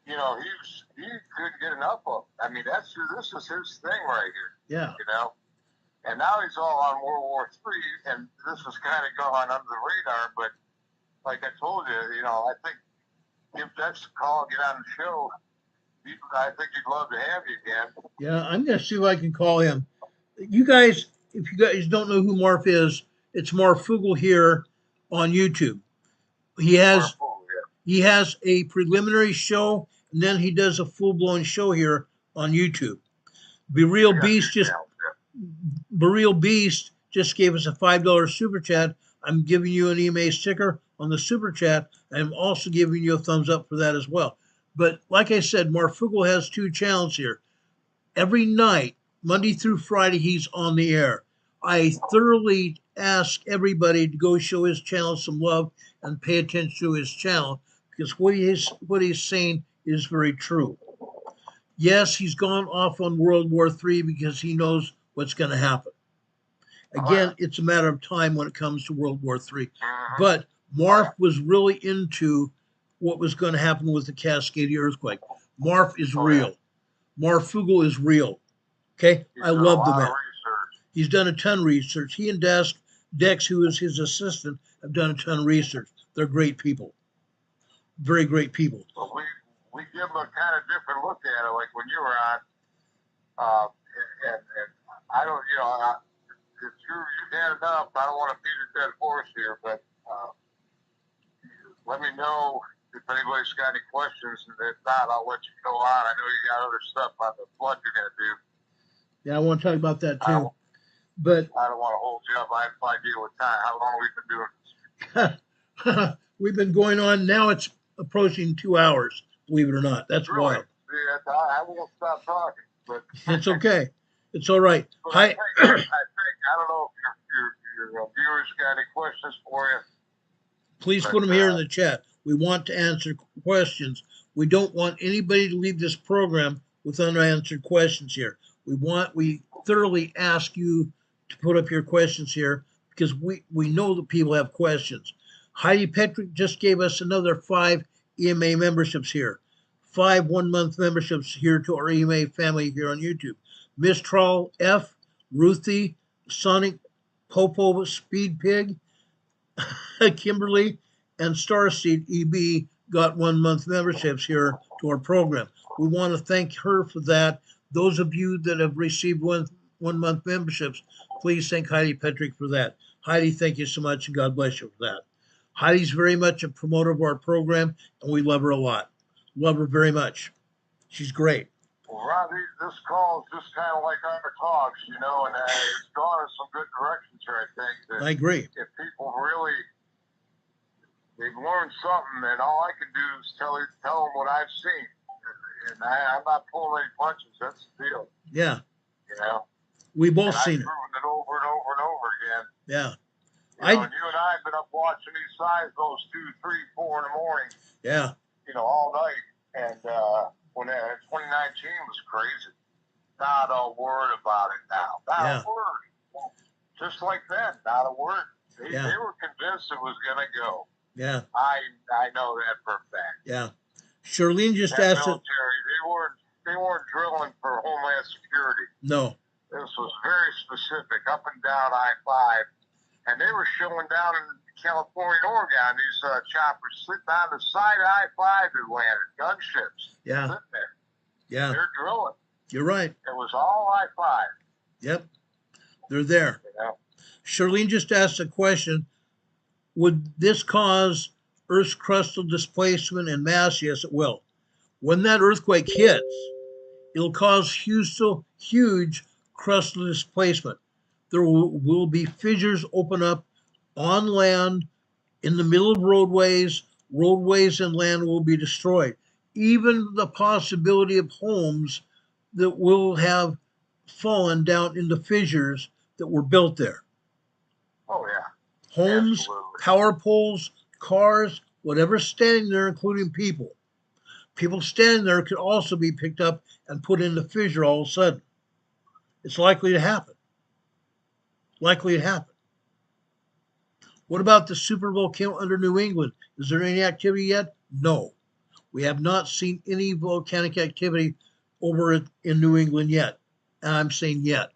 he couldn't get enough of it. I mean, this is his thing right here. Yeah. And now he's all on World War III, and this has kind of gone under the radar. But like I told you, I think give Dex a call, get on the show. I think he'd love to have you again. Yeah, I'm going to see if I can call him. You guys, if you guys don't know who Marv is, it's Marv Fugel here on YouTube. He has a preliminary show, and then he does a full-blown show here on YouTube. Bereal Beast just gave us a $5 super chat. I'm giving you an EMA sticker on the super chat. I'm also giving you a thumbs up for that as well. But like I said, Marv Fugel has 2 channels here. Every night, Monday through Friday, he's on the air. I thoroughly ask everybody to go show his channel some love and pay attention to his channel, because what he's saying is very true. Yes, he's gone off on World War III because he knows what's going to happen. Again, it's a matter of time when it comes to World War III. But Marv was really into what was going to happen with the Cascadia earthquake. Marv is real. Marv Fugel is real. Okay? I love the man. He's done a ton of research. He and Dex, who is his assistant, have done a ton of research. They're great people. Very great people. Well, we give them a kind of different look at it, like when you were on. And I don't, if you've had enough, I don't want to beat a dead horse here, but let me know if anybody's got any questions, and if not, I'll let you go on. I know you got other stuff on the flood you're going to do. Yeah, I want to talk about that too. But I don't want to hold you up. I have no idea what time, how long we've been doing this. We've been going on, now it's approaching 2 hours, believe it or not. That's really wild. Yeah, I won't stop talking. But it's okay. It's all right. I think, I don't know if your viewers got any questions for you. Please put them here in the chat. We want to answer questions. We don't want anybody to leave this program with unanswered questions here. We thoroughly ask you to put up your questions here because we know that people have questions. Heidi Petrick just gave us another 5 EMA memberships here. 5 1-month memberships here to our EMA family here on YouTube. Miss Trawl F, Ruthie, Sonic, Popo, Speed Pig, Kimberly, and Starseed EB got 1-month memberships here to our program. We want to thank her for that. Those of you that have received 1-month memberships, please thank Heidi Petrick for that. Heidi, thank you so much, and God bless you for that. Heidi's very much a promoter of our program, and we love her a lot. Love her very much. She's great. Well, Ron, this call is just kind of like our talks, you know, and it's gone in some good directions here, I think. That I agree. if people really, they've learned something, and all I can do is tell them what I've seen. And I'm not pulling any punches. That's the deal. Yeah. You know? We both seen it. I've proven it over and over and over again. Yeah. And you and I have been up watching these signs, those 2, 3, 4 in the morning. Yeah. You know, all night. And when 2019 was crazy. Not a word about it now. Not a word. Just like that, not a word. They were convinced it was going to go. Yeah. I know that for a fact. Yeah. Charlene just that asked military, they weren't drilling for Homeland Security. No. This was very specific, up and down I-5. And they were showing down in California and Oregon, these choppers sitting on the side of I-5 that landed, gunships. Yeah. Sitting there. Yeah. They're drilling. You're right. It was all I-5. Yep. They're there. Yeah. Charlene just asked a question. Would this cause Earth's crustal displacement and mass? Yes, it will. When that earthquake hits, it'll cause huge crustal displacement. There will be fissures open up on land, in the middle of roadways. Roadways and land will be destroyed. Even the possibility of homes that will have fallen down into fissures that were built there. Oh, yeah. Homes, absolutely. Power poles, cars, whatever's standing there, including people. People standing there could also be picked up and put in the fissure all of a sudden. It's likely to happen. Likely to happen. What about the super volcano under New England? Is there any activity yet? No. We have not seen any volcanic activity over in New England yet. And I'm saying yet.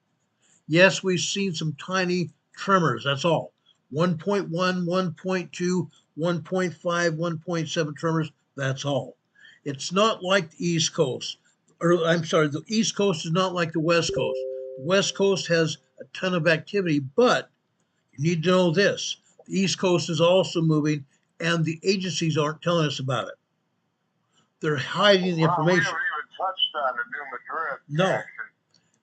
Yes, we've seen some tiny tremors. That's all. 1.1, 1.2, 1.5, 1.7 tremors. That's all. It's not like the East Coast. Or I'm sorry, the East Coast is not like the West Coast. The West Coast has a ton of activity, but you need to know this. The East Coast is also moving, and the agencies aren't telling us about it. They're hiding the information. We haven't even touched on the new Madrid. No. Action.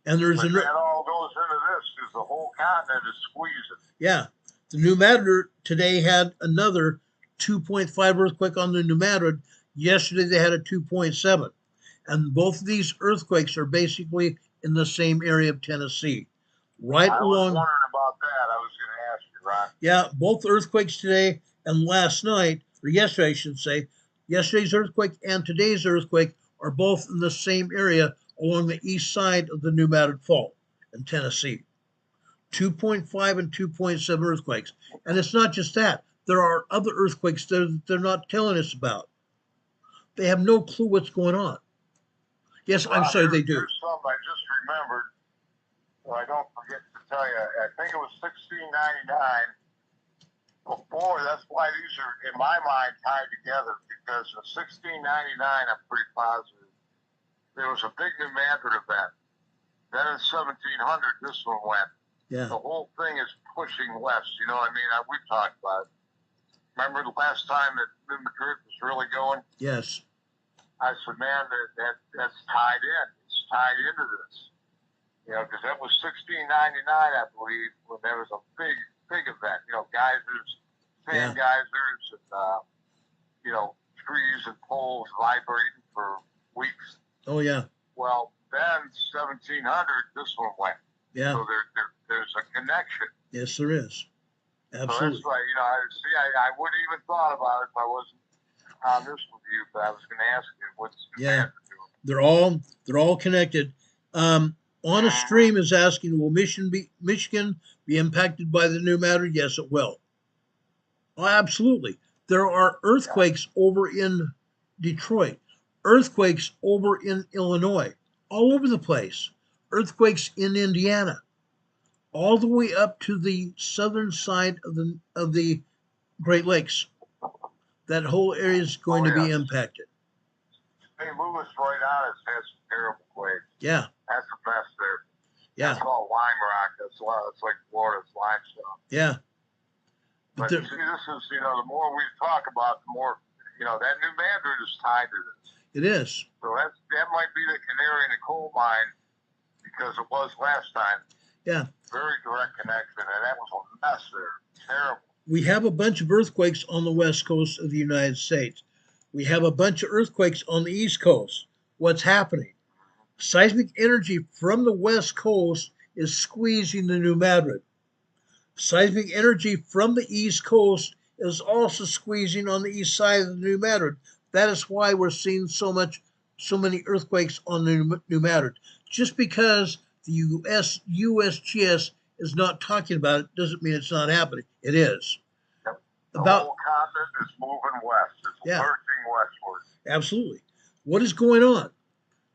And there's that all goes into this because the whole continent is squeezing. Yeah. The New Madrid today had another 2.5 earthquake on the New Madrid. Yesterday they had a 2.7. And both of these earthquakes are basically in the same area of Tennessee. Right along. I was wondering about that. I was going to ask you, Ron. Yeah, both earthquakes today and last night, or yesterday, I should say, yesterday's earthquake and today's earthquake are both in the same area along the east side of the New Madrid Fault in Tennessee. 2.5 and 2.7 earthquakes. And it's not just that. There are other earthquakes that they're not telling us about. They have no clue what's going on. Yes, I'm sorry, they do. Here's something I just remembered, so I don't forget to tell you. I think it was 1699. Before, that's why these are, in my mind, tied together, because in 1699, I'm pretty positive, there was a big New Madrid event. Then in 1700, this one went. Yeah. The whole thing is pushing west. You know what I mean? We've talked about it. Remember the last time that New Madrid was really going? Yes. I said, man, that's tied in. It's tied into this. You know, because that was 1699, I believe, when there was a big event. You know, geysers, sand geysers, and, you know, trees and poles vibrating for weeks. Oh, yeah. Well, then 1700, this one went. Yeah. So there's a connection. Yes, there is. So that's Absolutely. why, I wouldn't even thought about it if I wasn't on this with you, but I was going to ask you, what's New Yeah. Madrid doing? They're all connected. On a Mm-hmm. stream is asking, will Michigan be impacted by the new matter? Yes, it will. Oh, absolutely. There are Yeah. earthquakes over in Detroit, earthquakes over in Illinois, all over the place. Earthquakes in Indiana, all the way up to the southern side of the Great Lakes. That whole area is Oh, going to yeah. be impacted. St. Louis right on has had some terrible quakes. Yeah, That's a mess there. yeah, That's all lime rock. It's like Florida's limestone. yeah. But But see, this is, the more we talk about, the more, that New Madrid is tied to this. it is. So that might be the canary in the coal mine because it was last time. Yeah. Very direct connection, and that was a mess there. Terrible. We have a bunch of earthquakes on the west coast of the United States. We have a bunch of earthquakes on the east coast. What's happening? Seismic energy from the west coast is squeezing the New Madrid. Seismic energy from the east coast is also squeezing on the east side of the New Madrid. That is why we're seeing so many earthquakes on the New Madrid. Just because the USGS is not talking about it doesn't mean it's not happening. It is. Yep. The About whole continent is moving west. It's Yeah, lurching westward. absolutely. What is going on?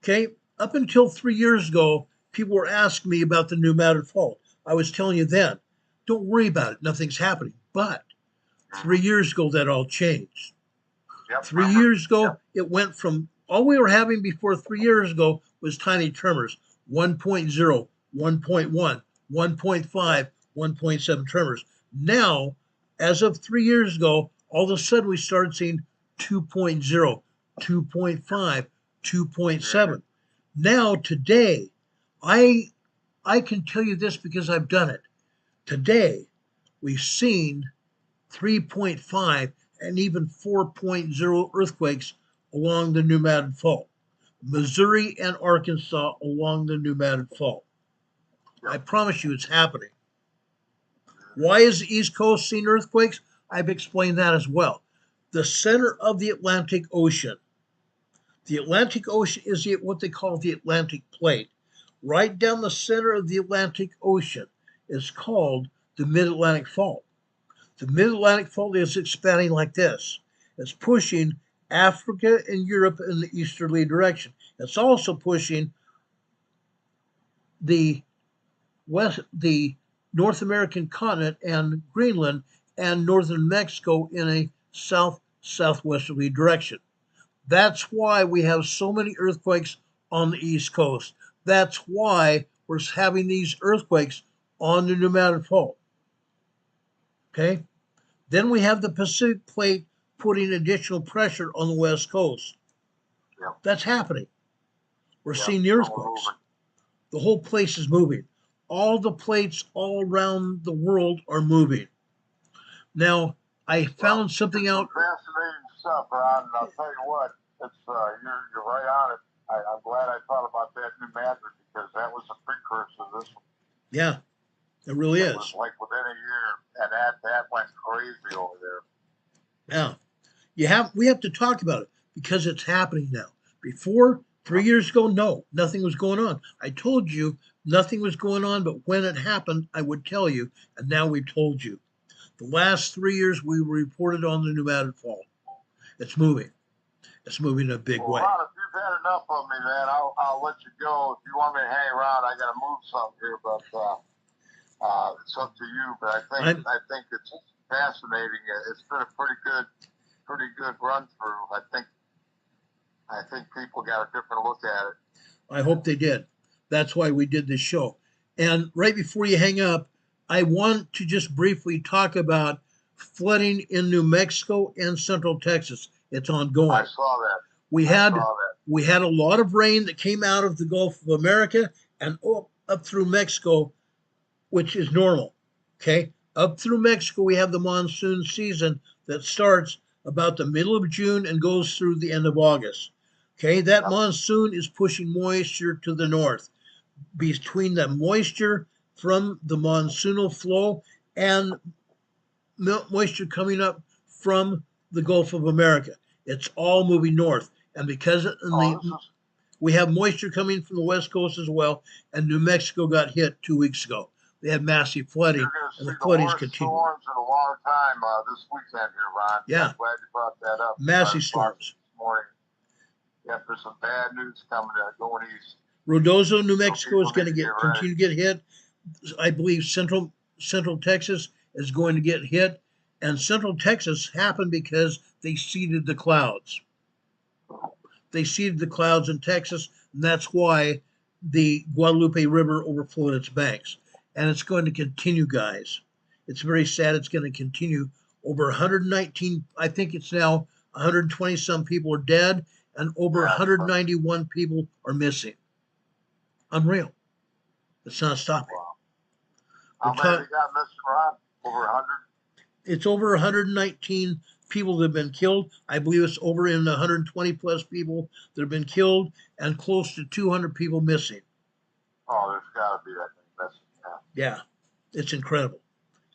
Okay, up until 3 years ago, people were asking me about the New Madrid fault. I was telling you then, don't worry about it. Nothing's happening. But 3 years ago, that all changed. Yep. 3 years Yep. ago, it went from all we were having before 3 years ago was tiny tremors 1.0, 1.1, 1.5, 1.7 tremors. Now, as of 3 years ago, all of a sudden we started seeing 2.0, 2.5, 2.7. Now, today, I I can tell you this because I've done it. Today, we've seen 3.5 and even 4.0 earthquakes along the New Madrid Fault. Missouri and Arkansas along the New Madrid Fault. I promise you it's happening. Why is the East Coast seeing earthquakes? I've explained that as well. The center of the Atlantic Ocean. The Atlantic Ocean is what they call the Atlantic Plate. Right down the center of the Atlantic Ocean is called the Mid Atlantic Fault. The Mid Atlantic Fault is expanding like this. It's pushing Africa and Europe in the easterly direction. It's also pushing the the North American continent and Greenland and northern Mexico in a southwesterly direction. That's why we have so many earthquakes on the East Coast. That's why we're having these earthquakes on the New Madrid Fault. Okay? Then we have the Pacific Plate putting additional pressure on the West Coast. Yep. That's happening. We're Yep. seeing the earthquakes. The whole place is moving. All the plates all around the world are moving. Now, I found something out. Fascinating stuff, Ron. And I'll tell you what, it's you're right on it. I'm glad I thought about that New Madrid because that was a precursor to this one. Yeah, it really is. It was like within a year, and that went crazy over there. Yeah, we have to talk about it because it's happening now. Before 3 years ago, no, nothing was going on. I told you nothing was going on, but when it happened, I would tell you, and now we've told you. The last 3 years, we reported on the New Madrid Fault. It's moving. It's moving in a big way. Ron, if you've had enough of me, man, I'll let you go. If you want me to hang around, I got to move something here, but it's up to you. But I think it's fascinating. It's been a pretty good run through. I think people got a different look at it. I hope they did. That's why we did this show. And right before you hang up, I want to just briefly talk about flooding in New Mexico and Central Texas. It's ongoing. I saw that. We had a lot of rain that came out of the Gulf of America and up through Mexico, which is normal. Okay, up through Mexico, we have the monsoon season that starts about the middle of June and goes through the end of August. Okay, that monsoon is pushing moisture to the north. Between the moisture from the monsoonal flow and moisture coming up from the Gulf of America. It's all moving north. And because we have moisture coming from the West Coast as well, and New Mexico got hit 2 weeks ago. They had massive flooding, and the flooding's continuing. Storms in a long time this weekend here, Ron. Yeah. I'm glad you brought that up. Massive storms. This morning. Yeah, there's some bad news coming going east. Rodozo, New Mexico is going to continue to get hit. I believe Central Texas is going to get hit, and Central Texas happened because they seeded the clouds. They seeded the clouds in Texas, and that's why the Guadalupe River overflowed its banks. And it's going to continue, guys. It's very sad. It's going to continue. Over 119, I think it's now 120 some people are dead, and over 191 people are missing. Unreal. It's not stopping. Wow. How many got missing, Ron? Over 100? It's over 119 people that have been killed. I believe it's over in 120 plus people that have been killed, and close to 200 people missing. Oh, there's got to be that many missing. Yeah, it's incredible.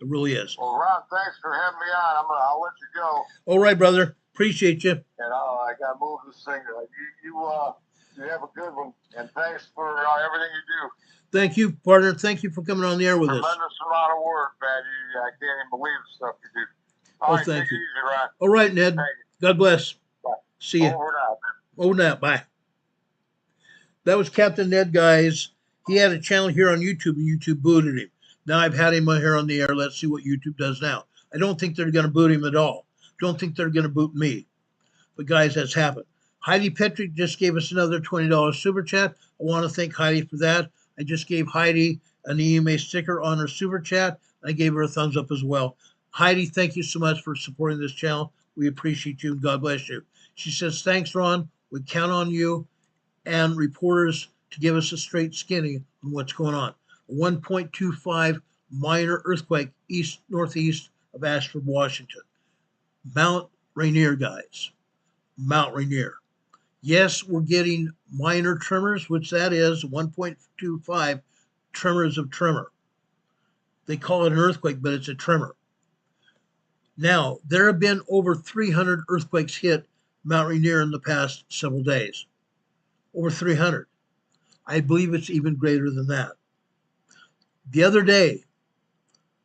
It really is. Well, Ron, thanks for having me on. I'll let you go. All right, brother. Appreciate you. And I got to move this thing. You have a good one, and thanks for everything you do. Thank you, partner. Thank you for coming on the air with us. Tremendous amount of work, man. I can't even believe the stuff you do. All right, thank take you. it easy, Ron. All right, Ned. God bless. Bye. See you. Over and out, man. Over and out. Bye. That was Captain Ned, guys. He had a channel here on YouTube, and YouTube booted him. Now I've had him here on the air. Let's see what YouTube does now. I don't think they're going to boot him at all. Don't think they're going to boot me. But, guys, that's happened. Heidi Petrick just gave us another $20 super chat. I want to thank Heidi for that. I just gave Heidi an EMA sticker on her super chat. I gave her a thumbs up as well. Heidi, thank you so much for supporting this channel. We appreciate you, and God bless you. She says, thanks, Ron. We count on you and reporters to give us a straight skinny on what's going on. A 1.25 minor earthquake northeast of Ashford, Washington. Mount Rainier, guys. Mount Rainier. Yes, we're getting minor tremors, which that is 1.25 tremors of tremor. They call it an earthquake, but it's a tremor. Now, there have been over 300 earthquakes hit Mount Rainier in the past several days. Over 300. I believe it's even greater than that. The other day,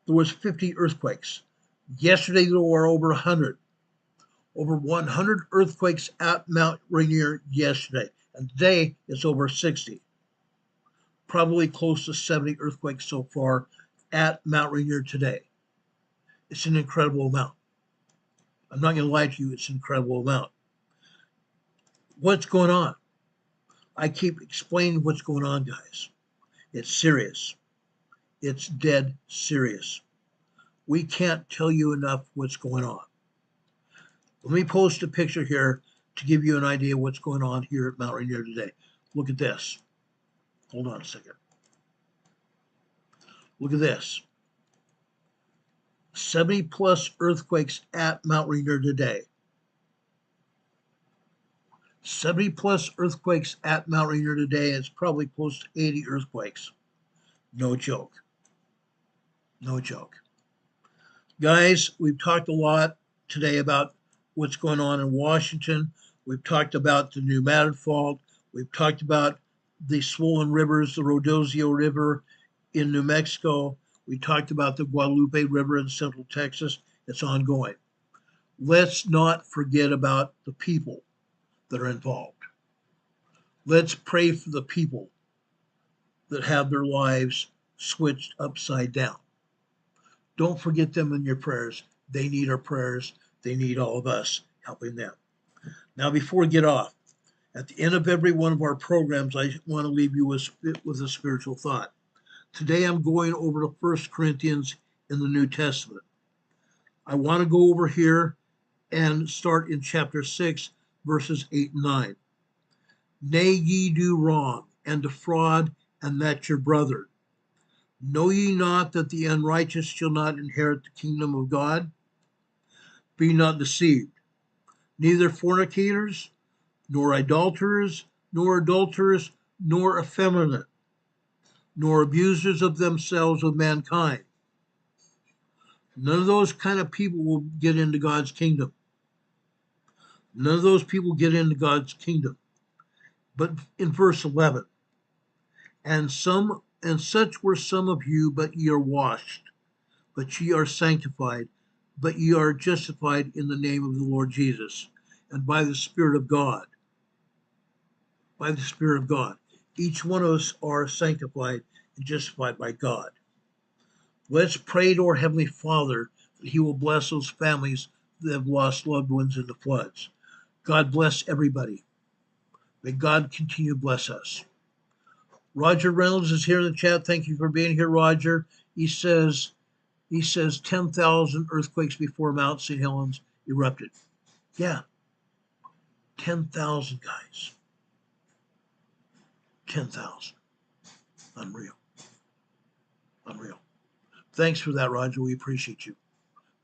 there was 50 earthquakes. Yesterday, there were over 100. Over 100 earthquakes at Mount Rainier yesterday. And today, it's over 60. Probably close to 70 earthquakes so far at Mount Rainier today. It's an incredible amount. I'm not going to lie to you, it's an incredible amount. What's going on? I keep explaining what's going on, guys. It's serious. It's dead serious. We can't tell you enough what's going on. Let me post a picture here to give you an idea of what's going on here at Mount Rainier today. Look at this. Hold on a second. Look at this. 70 plus earthquakes at Mount Rainier today. 70 plus earthquakes at Mount Rainier today. It's probably close to 80 earthquakes. No joke. No joke. Guys, we've talked a lot today about what's going on in Washington. We've talked about the new Madrid fault. We've talked about the swollen rivers, the Rodozo River in New Mexico. We talked about the Guadalupe River in Central Texas. It's ongoing. Let's not forget about the people that are involved. Let's pray for the people that have their lives switched upside down. Don't forget them in your prayers. They need our prayers. They need all of us helping them. Now, before we get off, at the end of every one of our programs, I want to leave you with a spiritual thought. Today, I'm going over to 1 Corinthians in the New Testament. I want to go over here and start in chapter 6, verses 8 and 9. Nay, ye do wrong, and defraud, and that your brother. Know ye not that the unrighteous shall not inherit the kingdom of God? Be not deceived. Neither fornicators, nor idolaters, nor adulterers, nor effeminate, nor abusers of themselves of mankind, None of those kind of people will get into God's kingdom. None of those people get into God's kingdom. But in verse 11, and such were some of you, but ye are washed, but ye are sanctified, but ye are justified in the name of the Lord Jesus, and by the Spirit of God. By the Spirit of God. Each one of us are sanctified and justified by God. Let's pray to our Heavenly Father that He will bless those families that have lost loved ones in the floods. God bless everybody. May God continue to bless us. Roger Reynolds is here in the chat. Thank you for being here, Roger. He says 10,000 earthquakes before Mount St. Helens erupted. Yeah, 10,000 guys. 10,000. Unreal. Unreal. Thanks for that, Roger. We appreciate you.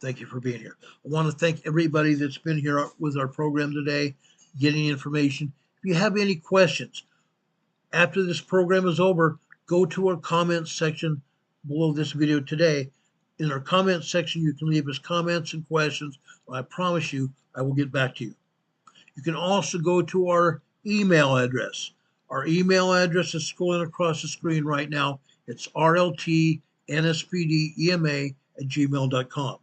Thank you for being here. I want to thank everybody that's been here with our program today, getting information. If you have any questions, after this program is over, go to our comments section below this video today. In our comments section, you can leave us comments and questions. I promise you, I will get back to you. You can also go to our email address. Our email address is scrolling across the screen right now. It's rltnspdema@gmail.com.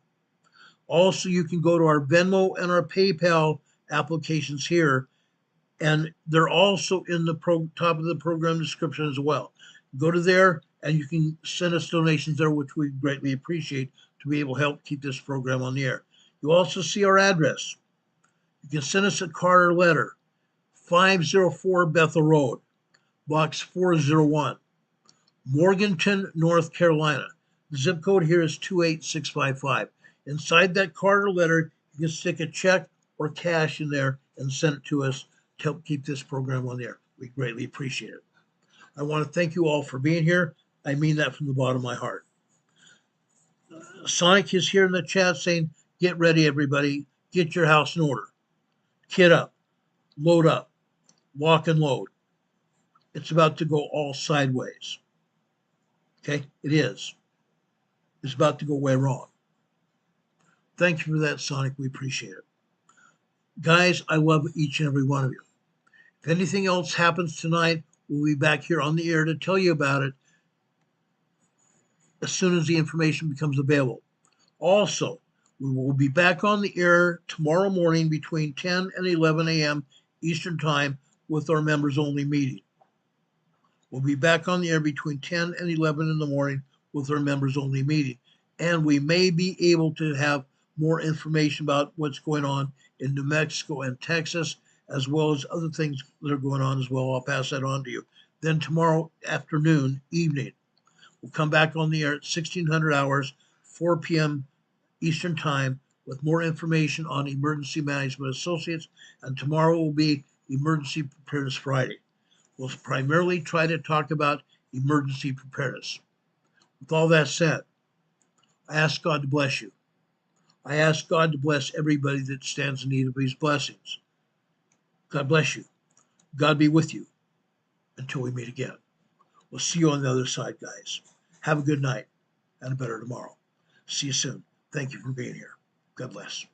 Also, you can go to our Venmo and our PayPal applications here, and they're also in the top of the program description as well. Go to there, and you can send us donations there, which we greatly appreciate to be able to help keep this program on the air. You also see our address. You can send us a card or letter, 504 Bethel Road, Box 401, Morganton, North Carolina. The zip code here is 28655. Inside that card or letter, you can stick a check or cash in there and send it to us to help keep this program on the air. We greatly appreciate it. I want to thank you all for being here. I mean that from the bottom of my heart. Sonic is here in the chat saying, get ready, everybody. Get your house in order. Kit up. Load up. Lock and load. It's about to go all sideways. Okay? It is. It's about to go way wrong. Thank you for that, Sonic. We appreciate it. Guys, I love each and every one of you. If anything else happens tonight, we'll be back here on the air to tell you about it as soon as the information becomes available. Also, we will be back on the air tomorrow morning between 10 and 11 a.m. Eastern Time with our members only meeting. We'll be back on the air between 10 and 11 in the morning with our members only meeting. And we may be able to have more information about what's going on in New Mexico and Texas, as well as other things that are going on as well. I'll pass that on to you. Then tomorrow afternoon, evening, we'll come back on the air at 1600 hours, 4 p.m. Eastern Time, with more information on Emergency Management Associates. And tomorrow will be Emergency Preparedness Friday. We'll primarily try to talk about emergency preparedness. With all that said, I ask God to bless you. I ask God to bless everybody that stands in need of His blessings. God bless you. God be with you until we meet again. We'll see you on the other side, guys. Have a good night and a better tomorrow. See you soon. Thank you for being here. God bless.